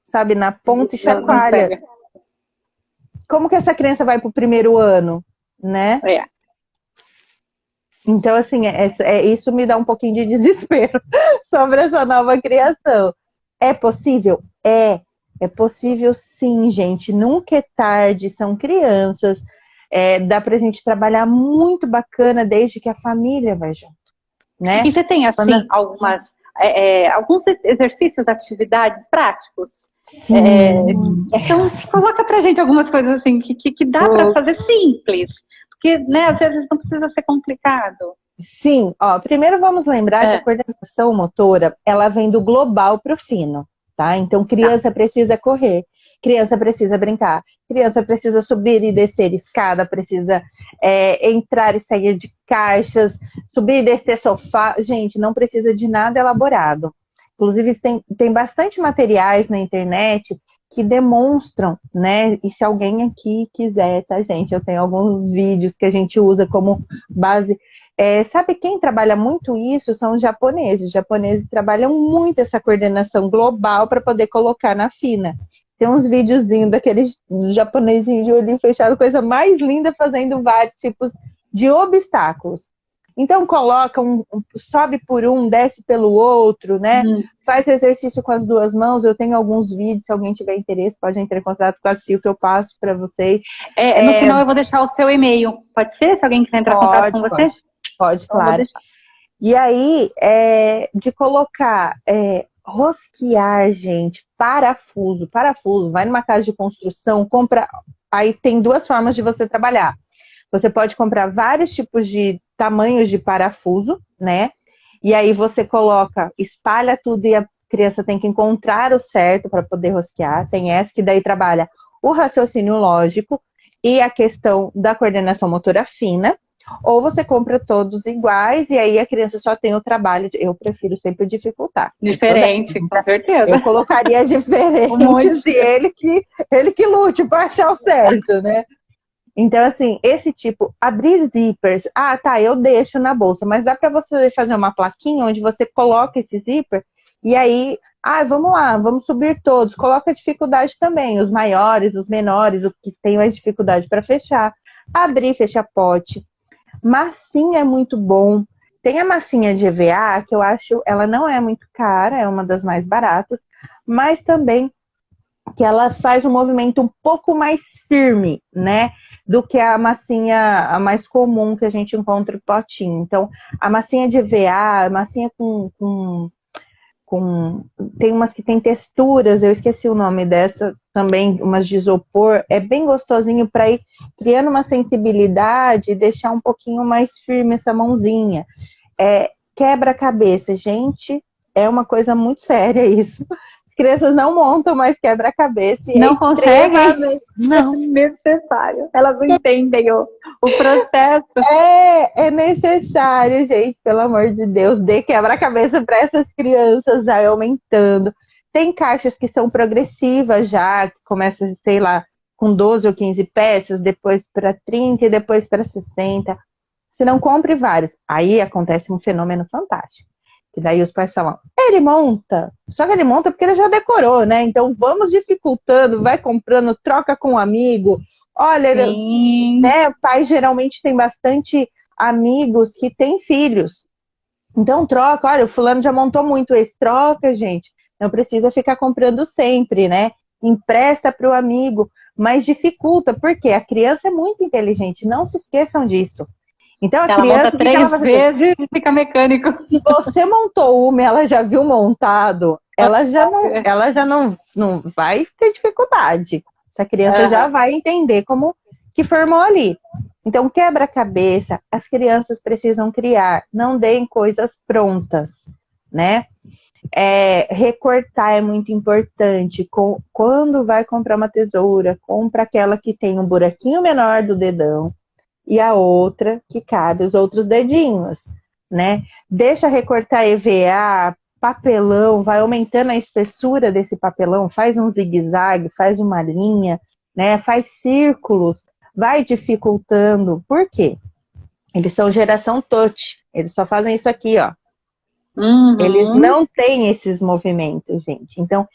sabe? Na ponta e chacoalha. Como que essa criança vai pro 1º ano, né? Então, assim, isso me dá um pouquinho de desespero sobre essa nova criação. É possível? É possível sim, gente. Nunca é tarde, são crianças. Dá pra gente trabalhar muito bacana desde que a família vai junto. Né? E você tem, assim, alguns exercícios, atividades práticos? Então, coloca pra gente algumas coisas assim que dá pra fazer simples. Porque, né, às vezes não precisa ser complicado. Sim, ó, primeiro vamos lembrar que a coordenação motora, ela vem do global para o fino, tá? Então, criança precisa correr, criança precisa brincar, criança precisa subir e descer escada, precisa entrar e sair de caixas, subir e descer sofá. Gente, não precisa de nada elaborado. Inclusive, tem bastante materiais na internet que demonstram, né? E se alguém aqui quiser, tá, gente? Eu tenho alguns vídeos que a gente usa como base. Sabe quem trabalha muito isso? São os japoneses. Os japoneses trabalham muito essa coordenação global para poder colocar na fina. Tem uns videozinhos daqueles japonesinhos de olhinho fechado, coisa mais linda, fazendo vários tipos de obstáculos. Então coloca sobe por um, desce pelo outro, né? Faz exercício com as duas mãos. Eu tenho alguns vídeos, se alguém tiver interesse, pode entrar em contato com a Sil, que eu passo para vocês. No final eu vou deixar o seu e-mail. Pode ser? Se alguém quiser entrar em contato com você? Pode, então, claro. E aí, de colocar, rosquear, gente, parafuso, vai numa casa de construção, compra. Aí tem duas formas de você trabalhar. Você pode comprar vários tipos de tamanhos de parafuso, né? E aí você coloca, espalha tudo e a criança tem que encontrar o certo para poder rosquear. Tem essa que daí trabalha o raciocínio lógico e a questão da coordenação motora fina. Ou você compra todos iguais e aí a criança só tem o trabalho. Eu prefiro sempre dificultar. Diferente, com certeza. Eu colocaria diferentes e ele que lute para achar o certo, né? Então, assim, esse tipo, abrir zippers, eu deixo na bolsa, mas dá para você fazer uma plaquinha onde você coloca esse zíper e aí, vamos lá, vamos subir todos, coloca a dificuldade também, os maiores, os menores, o que tem mais dificuldade para fechar, abrir, fechar pote. Massinha é muito bom. Tem a massinha de EVA, que eu acho, ela não é muito cara, é uma das mais baratas, mas também que ela faz um movimento um pouco mais firme, né? Do que a massinha a mais comum que a gente encontra no potinho. Então, a massinha de EVA, a massinha tem umas que tem texturas, eu esqueci o nome dessa, também umas de isopor, é bem gostosinho para ir criando uma sensibilidade e deixar um pouquinho mais firme essa mãozinha. Quebra-cabeça, gente, é uma coisa muito séria isso. As crianças não montam mais quebra-cabeça. Não conseguem? Não necessário. Elas não entendem o processo. É necessário, gente, pelo amor de Deus, dê quebra-cabeça para essas crianças, vai aumentando. Tem caixas que são progressivas já, que começa, sei lá, com 12 ou 15 peças, depois para 30 e depois para 60. Se não, compre vários. Aí acontece um fenômeno fantástico. E daí os pais falam, ele monta. Só que ele monta porque ele já decorou, né? Então vamos dificultando, vai comprando, troca com um amigo. Olha, né? O pai geralmente tem bastante amigos que têm filhos. Então troca, olha, o fulano já montou muito esse, troca, gente. Não precisa ficar comprando sempre, né? Empresta para o amigo, mas dificulta, porque a criança é muito inteligente, não se esqueçam disso. Então a criança monta 3 vezes e fica mecânico. Se você montou uma e ela já viu montado, ela já não vai ter dificuldade. Essa criança já vai entender como que formou ali. Então, quebra-cabeça, as crianças precisam criar, não deem coisas prontas, né? Recortar é muito importante. Quando vai comprar uma tesoura, compra aquela que tem um buraquinho menor do dedão e a outra que cabe os outros dedinhos, né? Deixa recortar EVA, papelão, vai aumentando a espessura desse papelão, faz um zigue-zague, faz uma linha, né? Faz círculos, vai dificultando. Por quê? Eles são geração touch, eles só fazem isso aqui, ó. Eles não têm esses movimentos, gente. Então,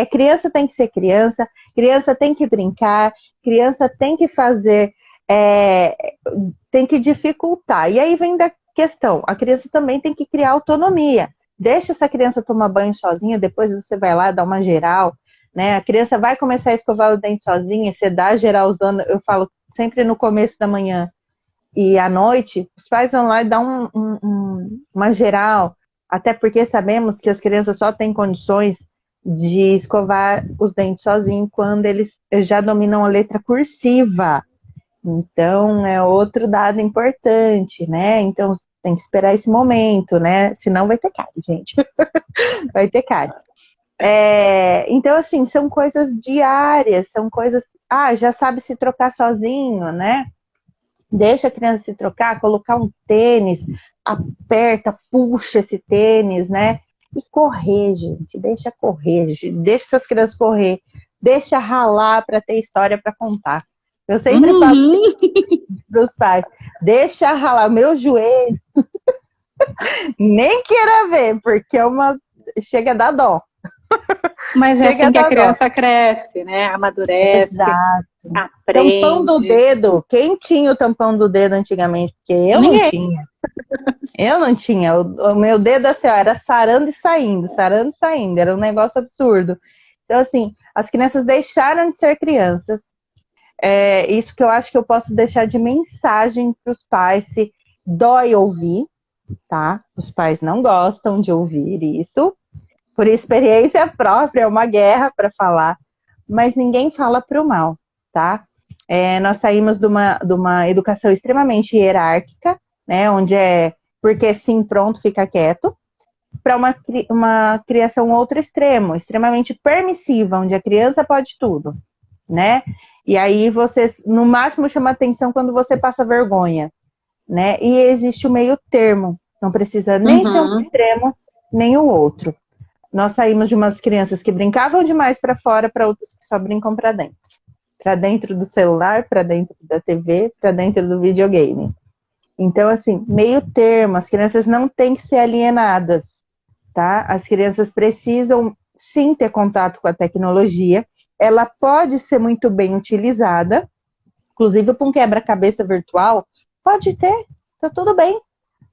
criança tem que ser criança tem que brincar, criança tem que fazer, tem que dificultar. E aí vem da questão, a criança também tem que criar autonomia. Deixa essa criança tomar banho sozinha, depois você vai lá dar uma geral, né? A criança vai começar a escovar o dente sozinha, você dá geral usando, eu falo sempre no começo da manhã e à noite, os pais vão lá e dão uma geral, até porque sabemos que as crianças só têm condições de escovar os dentes sozinhos quando eles já dominam a letra cursiva. Então, é outro dado importante, né? Então, Tem que esperar esse momento, né? Senão vai ter cárie, gente. Vai ter cárie. Então, assim, são coisas diárias, são coisas... já sabe se trocar sozinho, né? Deixa a criança se trocar, colocar um tênis, aperta, puxa esse tênis, né? E correr, gente, deixa correr, deixa essas crianças correr, deixa ralar para ter história para contar. Eu sempre falo para os pais, deixa ralar meu joelho, nem queira ver, porque chega a dar dó. Mas é assim que a criança cresce, né? Amadurece. Exato. Aprende. Tampão do dedo. Quem tinha o tampão do dedo antigamente? Porque eu não tinha. Eu não tinha. O meu dedo, assim, ó, era sarando e saindo. Era um negócio absurdo. Então, assim, as crianças deixaram de ser crianças. Isso que eu acho que eu posso deixar de mensagem para os pais, se dói ouvir, tá? Os pais não gostam de ouvir isso. Por experiência própria, é uma guerra para falar, mas ninguém fala para o mal, tá? Nós saímos de uma educação extremamente hierárquica, né, onde porque sim, pronto, fica quieto, para uma criação outro extremo, extremamente permissiva, onde a criança pode tudo, né? E aí você, no máximo, chama atenção quando você passa vergonha, né? E existe o meio termo, não precisa nem ser um extremo, nem o outro. Nós saímos de umas crianças que brincavam demais para fora, para outras que só brincam para dentro. Para dentro do celular, para dentro da TV, para dentro do videogame. Então, assim, meio termo, as crianças não têm que ser alienadas, tá? As crianças precisam, sim, ter contato com a tecnologia. Ela pode ser muito bem utilizada, inclusive para um quebra-cabeça virtual, pode ter, tá tudo bem.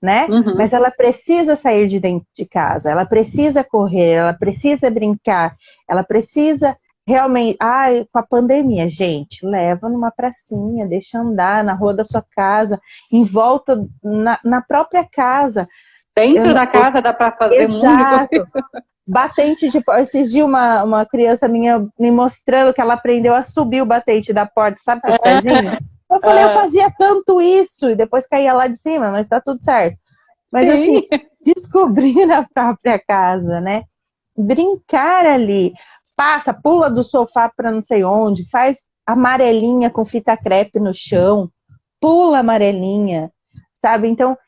Né? Mas ela precisa sair de dentro de casa, ela precisa correr, ela precisa brincar, ela precisa realmente... com a pandemia, gente, leva numa pracinha, deixa andar na rua da sua casa, em volta, na própria casa. Dentro da casa dá para fazer Exato. muito. Batente de porta. Esses dias uma criança minha me mostrando que ela aprendeu a subir o batente da porta, sabe, com os pezinhos? Eu falei, eu fazia tanto isso, e depois caía lá de cima, mas tá tudo certo. Mas assim, descobrir na própria casa, né? Brincar ali, pula do sofá para não sei onde, faz amarelinha com fita crepe no chão, pula amarelinha, sabe? Então,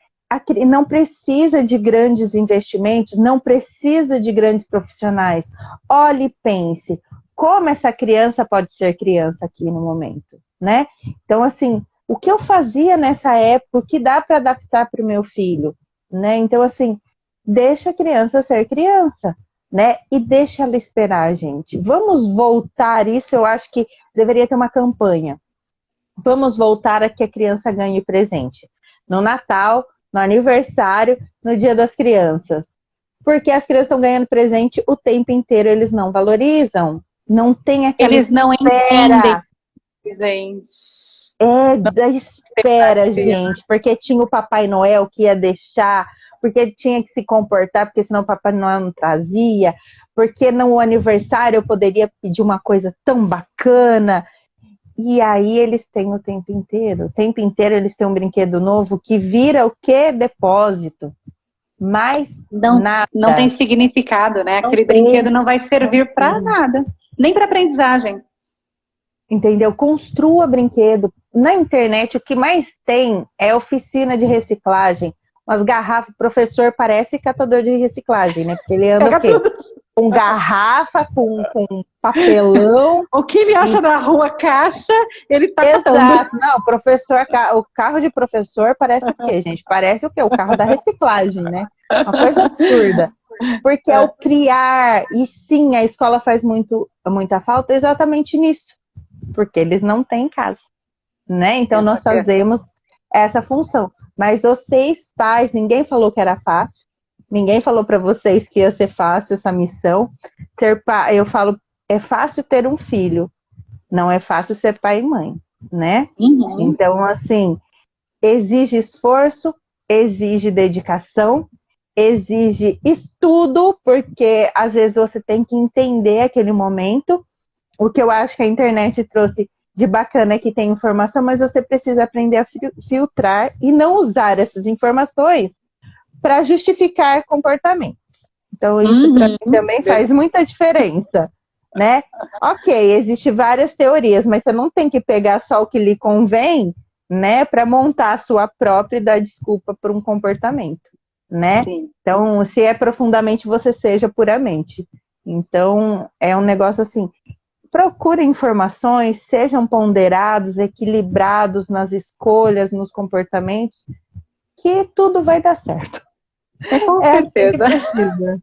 não precisa de grandes investimentos, não precisa de grandes profissionais. Olhe e pense, como essa criança pode ser criança aqui no momento, né? Então, assim, o que eu fazia nessa época, o que dá para adaptar para o meu filho, né? Então, assim, deixa a criança ser criança, né? E deixa ela esperar, gente. Vamos voltar, isso eu acho que deveria ter uma campanha. Vamos voltar a que a criança ganhe presente. No Natal, no aniversário, no Dia das Crianças. Porque as crianças estão ganhando presente o tempo inteiro, eles não valorizam. Não tem aquela Eles não entendem, gente. Da espera, gente. Porque tinha o Papai Noel que ia deixar, porque tinha que se comportar, porque senão o Papai Noel não trazia, porque no aniversário eu poderia pedir uma coisa tão bacana. E aí eles têm o tempo inteiro. O tempo inteiro eles têm um brinquedo novo que vira o quê? Depósito. Mas nada. Não tem significado, né? Aquele brinquedo não vai servir para nada. Nem para aprendizagem. Entendeu? Construa brinquedo. Na internet, o que mais tem é oficina de reciclagem. Umas garrafas, o professor parece catador de reciclagem, né? Porque ele anda o quê? Com garrafa, com papelão. O que ele acha na rua caixa, ele está catando. Exato. Não, professor, o carro de professor parece o quê, gente? Parece o quê? O carro da reciclagem, né? Uma coisa absurda. Porque é o criar. E sim, a escola faz muita falta exatamente nisso. Porque eles não têm em casa, né? Então nós fazemos essa função. Mas vocês, pais, ninguém falou que era fácil. Ninguém falou para vocês que ia ser fácil essa missão. Ser pai, eu falo, é fácil ter um filho. Não é fácil ser pai e mãe, né? Então, assim, exige esforço, exige dedicação, exige estudo, porque às vezes você tem que entender aquele momento. O que eu acho que a internet trouxe de bacana que tem informação, mas você precisa aprender a filtrar e não usar essas informações para justificar comportamentos. Então, isso para mim também faz muita diferença, né? Ok, existem várias teorias, mas você não tem que pegar só o que lhe convém, né, para montar a sua própria e dar desculpa por um comportamento, né? Sim. Então, se é profundamente, você seja puramente. Então, é um negócio assim, procure informações, sejam ponderados, equilibrados nas escolhas, nos comportamentos, que tudo vai dar certo. Com certeza. Assim que precisa.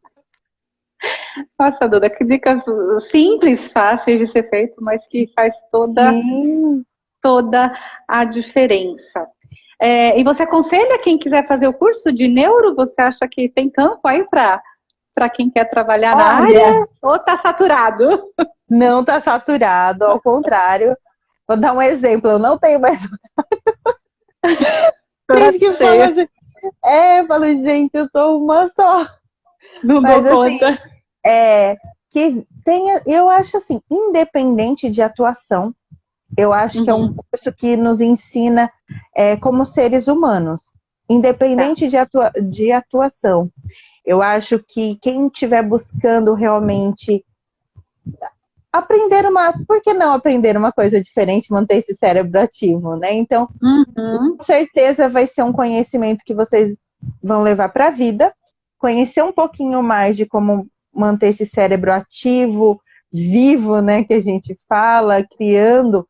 Nossa, Duda, que dicas simples, fáceis de ser feito, mas que faz toda a diferença. E você aconselha quem quiser fazer o curso de neuro? Você acha que tem campo aí para quem quer trabalhar na área? Ou está saturado? Não está saturado, ao contrário. Vou dar um exemplo, eu não tenho mais. Tem que falar assim, eu falo, gente, eu sou uma só. Não mas, dou assim, conta. Que tenha, eu acho assim, independente de atuação, eu acho que é um curso que nos ensina como seres humanos, independente de atuação. Eu acho que quem estiver buscando realmente por que não aprender uma coisa diferente, manter esse cérebro ativo, né? Então, com certeza vai ser um conhecimento que vocês vão levar para a vida, conhecer um pouquinho mais de como manter esse cérebro ativo, vivo, né, que a gente fala, criando.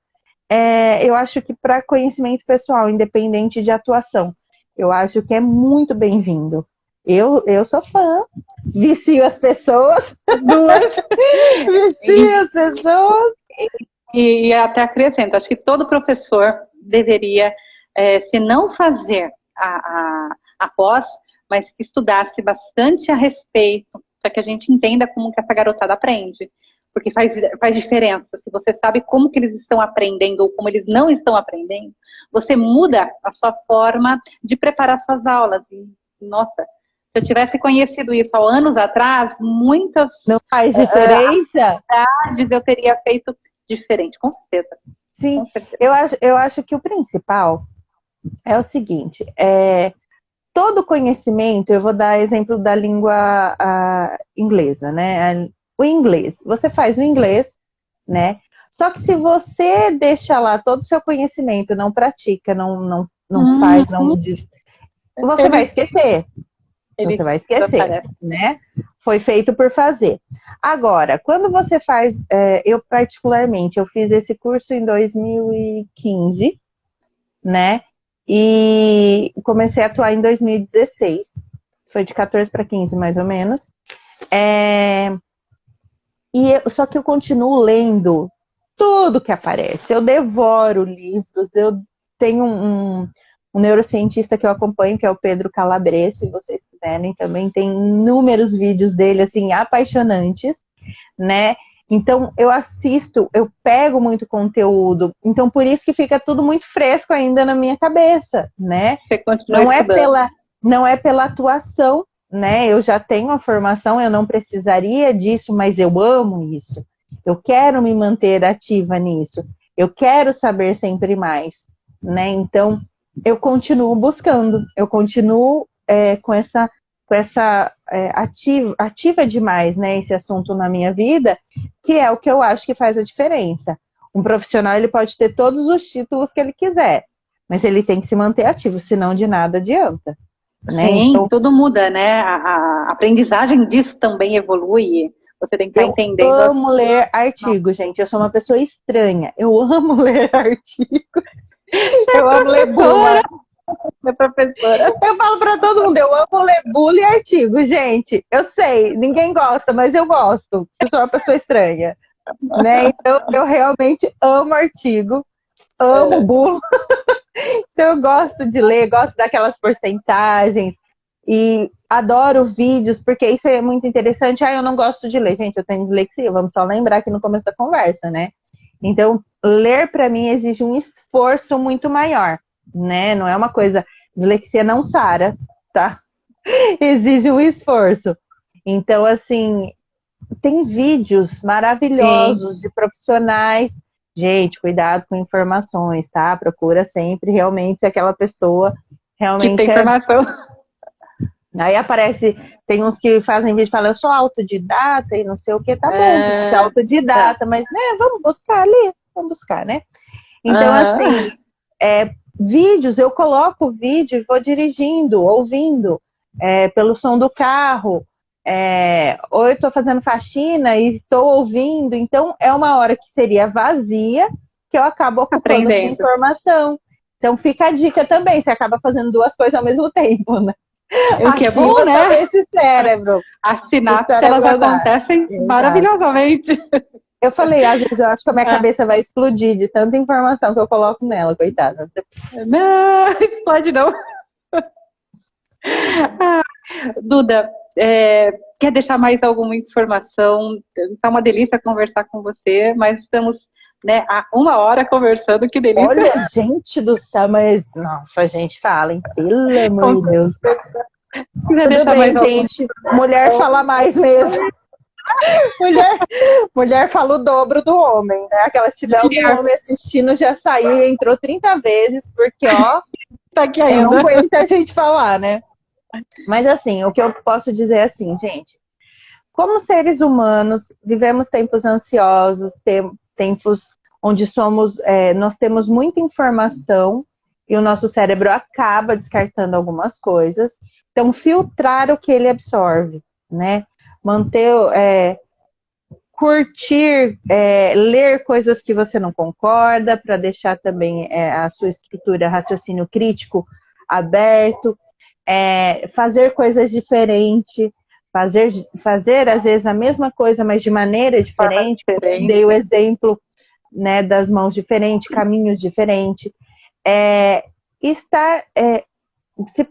Eu acho que para conhecimento pessoal, independente de atuação, eu acho que é muito bem-vindo. Eu sou fã, vicio as pessoas, vicio as pessoas. E até acrescento, acho que todo professor deveria, se não fazer a pós, mas que estudasse bastante a respeito, para que a gente entenda como que essa garotada aprende. Porque faz diferença. Se você sabe como que eles estão aprendendo ou como eles não estão aprendendo, você muda a sua forma de preparar suas aulas. E, nossa, se eu tivesse conhecido isso há anos atrás, muitas... Não faz diferença? Atividades eu teria feito diferente, com certeza. Sim, com certeza. Eu acho que o principal é o seguinte, todo conhecimento, eu vou dar exemplo da língua inglesa, né? O inglês, você faz o inglês, né? Só que se você deixa lá todo o seu conhecimento, não pratica, não faz, você vai esquecer. Você vai esquecer, né? Foi feito por fazer. Agora, quando você faz, eu particularmente, eu fiz esse curso em 2015, né? E comecei a atuar em 2016. Foi de 14 para 15, mais ou menos. Só que eu continuo lendo tudo que aparece. Eu devoro livros. Eu tenho um neurocientista que eu acompanho, que é o Pedro Calabrese, se vocês quiserem. Também tem inúmeros vídeos dele, assim, apaixonantes, né? Então, eu assisto, eu pego muito conteúdo. Então, por isso que fica tudo muito fresco ainda na minha cabeça, né? Você continua estudando. Não é pela atuação, né? Eu já tenho a formação, eu não precisaria disso, mas eu amo isso. Eu quero me manter ativa nisso. Eu quero saber sempre mais, né? Então, eu continuo buscando. Eu continuo com essa ativa demais, né, esse assunto na minha vida, que é o que eu acho que faz a diferença. Um profissional, ele pode ter todos os títulos que ele quiser, mas ele tem que se manter ativo, senão de nada adianta. Né? Sim, então, tudo muda, né? A aprendizagem disso também evolui. Você tem que estar entendendo. Eu amo ler artigos, gente. Eu sou uma pessoa estranha. Eu amo ler artigos. Eu amo ler bula. Professora. Eu falo pra todo mundo, eu amo ler bula e artigo, gente. Eu sei, ninguém gosta, mas eu gosto. Eu sou uma pessoa estranha, né? Então, eu realmente amo artigo, amo bula. Então, eu gosto de ler, gosto daquelas porcentagens e adoro vídeos, porque isso é muito interessante. Eu não gosto de ler. Gente, eu tenho dislexia, vamos só lembrar aqui no começo da conversa, né? Então, ler para mim exige um esforço muito maior. Né? Não é uma coisa, dislexia não sara, tá? Exige um esforço. Então, assim, tem vídeos maravilhosos de profissionais gente, cuidado com informações, tá? Procura sempre realmente se aquela pessoa Que realmente tem informação. Aí aparece, tem uns que fazem vídeo e falam, eu sou autodidata e não sei o que, tá bom, tem que ser autodidata, mas, né, vamos buscar ali, vamos buscar, né? Então, assim, vídeos, eu coloco o vídeo e vou dirigindo, ouvindo, pelo som do carro, ou eu estou fazendo faxina e estou ouvindo, então é uma hora que seria vazia, que eu acabo ocupando com informação. Então fica a dica também, você acaba fazendo duas coisas ao mesmo tempo, né? O que é bom, né? Também esse cérebro. As sinapses, elas acontecem maravilhosamente. Eu falei, às vezes eu acho que a minha cabeça vai explodir de tanta informação que eu coloco nela, coitada. Não, explode não. Duda, quer deixar mais alguma informação? Tá uma delícia conversar com você, mas estamos, né, há 1 hora conversando, que delícia. Olha, gente do céu, mas nossa, a gente fala, hein? Pelo amor de Deus. Tudo bem, gente. Mulher fala mais mesmo. Mulher fala o dobro do homem, né? Aquela se tiver algum homem assistindo, já saiu e entrou 30 vezes, porque, ó, tá aqui ainda. Não aguenta a gente falar, né? Mas assim, o que eu posso dizer é assim, gente, como seres humanos, vivemos tempos ansiosos, tempos onde nós temos muita informação e o nosso cérebro acaba descartando algumas coisas. Então, filtrar o que ele absorve, né? Curtir, ler coisas que você não concorda, para deixar também a sua estrutura, raciocínio crítico aberto, fazer coisas diferentes, fazer às vezes a mesma coisa, mas de maneira diferente. Dei o exemplo, né, das mãos diferentes, caminhos diferentes. Se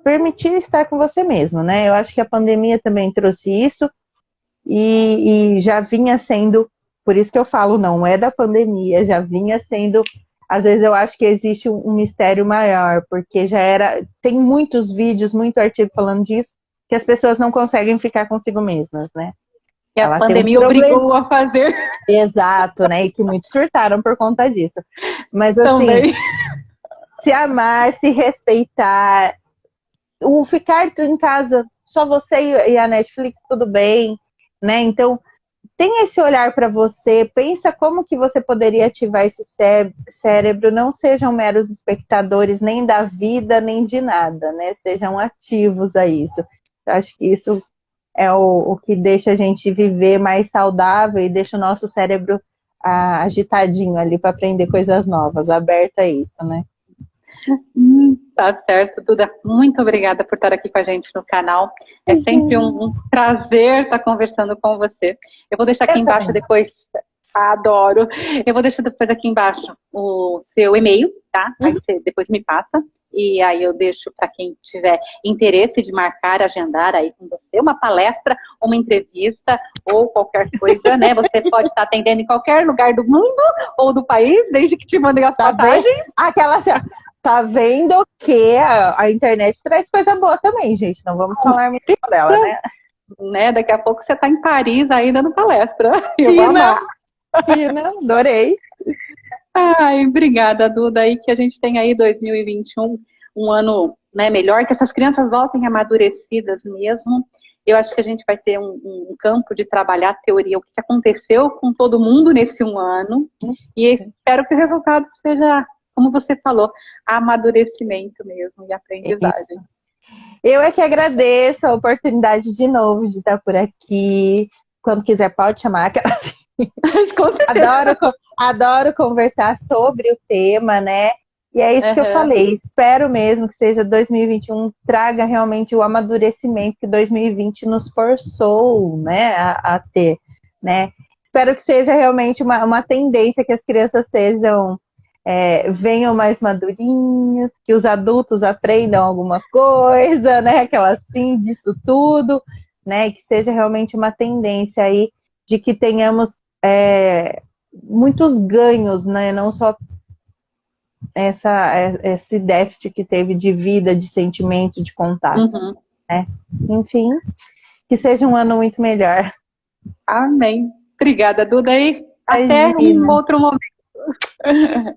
permitir estar com você mesmo, né? Eu acho que a pandemia também trouxe isso e já vinha sendo, por isso que eu falo, não é da pandemia, já vinha sendo, às vezes eu acho que existe um mistério maior, porque tem muitos vídeos, muito artigo falando disso, que as pessoas não conseguem ficar consigo mesmas, né? Que a pandemia obrigou a fazer. Exato, né? E que muitos surtaram por conta disso. Mas assim, também. Se amar, se respeitar, o ficar em casa, só você e a Netflix, tudo bem, né? Então, tem esse olhar para você, pensa como que você poderia ativar esse cérebro, não sejam meros espectadores nem da vida, nem de nada, né? Sejam ativos a isso. Eu acho que isso é o que deixa a gente viver mais saudável e deixa o nosso cérebro agitadinho ali para aprender coisas novas, aberto a isso, né? Tá certo, Duda. Muito obrigada por estar aqui com a gente no canal. É sempre um prazer estar conversando com você. Eu vou deixar aqui embaixo depois. Adoro. Eu vou deixar depois aqui embaixo o seu e-mail, tá? Aí você depois me passa. E aí eu deixo para quem tiver interesse de marcar, agendar aí com você uma palestra, uma entrevista ou qualquer coisa, né? Você pode estar atendendo em qualquer lugar do mundo ou do país, desde que te mandem as passagens. Aquela assim, tá vendo que a internet traz coisa boa também, gente. Não vamos falar muito dela, né? Daqui a pouco você tá em Paris ainda no palestra. Eu vou amar. Fina, adorei. Ai, obrigada, Duda, aí que a gente tem aí 2021, um ano, né, melhor, que essas crianças voltem amadurecidas mesmo. Eu acho que a gente vai ter um campo de trabalhar a teoria, o que aconteceu com todo mundo nesse 1 ano, e espero que o resultado seja, como você falou, amadurecimento mesmo e aprendizagem. Eu é que agradeço a oportunidade de novo de estar por aqui. Quando quiser pode chamar aquela... Adoro conversar sobre o tema, né? E é isso que eu falei. Espero mesmo que seja 2021 traga realmente o amadurecimento que 2020 nos forçou, né, a ter, né? Espero que seja realmente uma tendência que as crianças venham mais madurinhas, que os adultos aprendam alguma coisa, né? Aquela assim disso tudo, né? Que seja realmente uma tendência aí de que tenhamos muitos ganhos, né? Não só esse déficit que teve de vida, de sentimento, de contato. Né? Enfim, que seja um ano muito melhor. Amém. Obrigada, Duda. E Até um outro momento.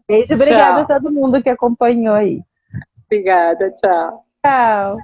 Beijo, obrigada a todo mundo que acompanhou aí. Obrigada, tchau. Tchau.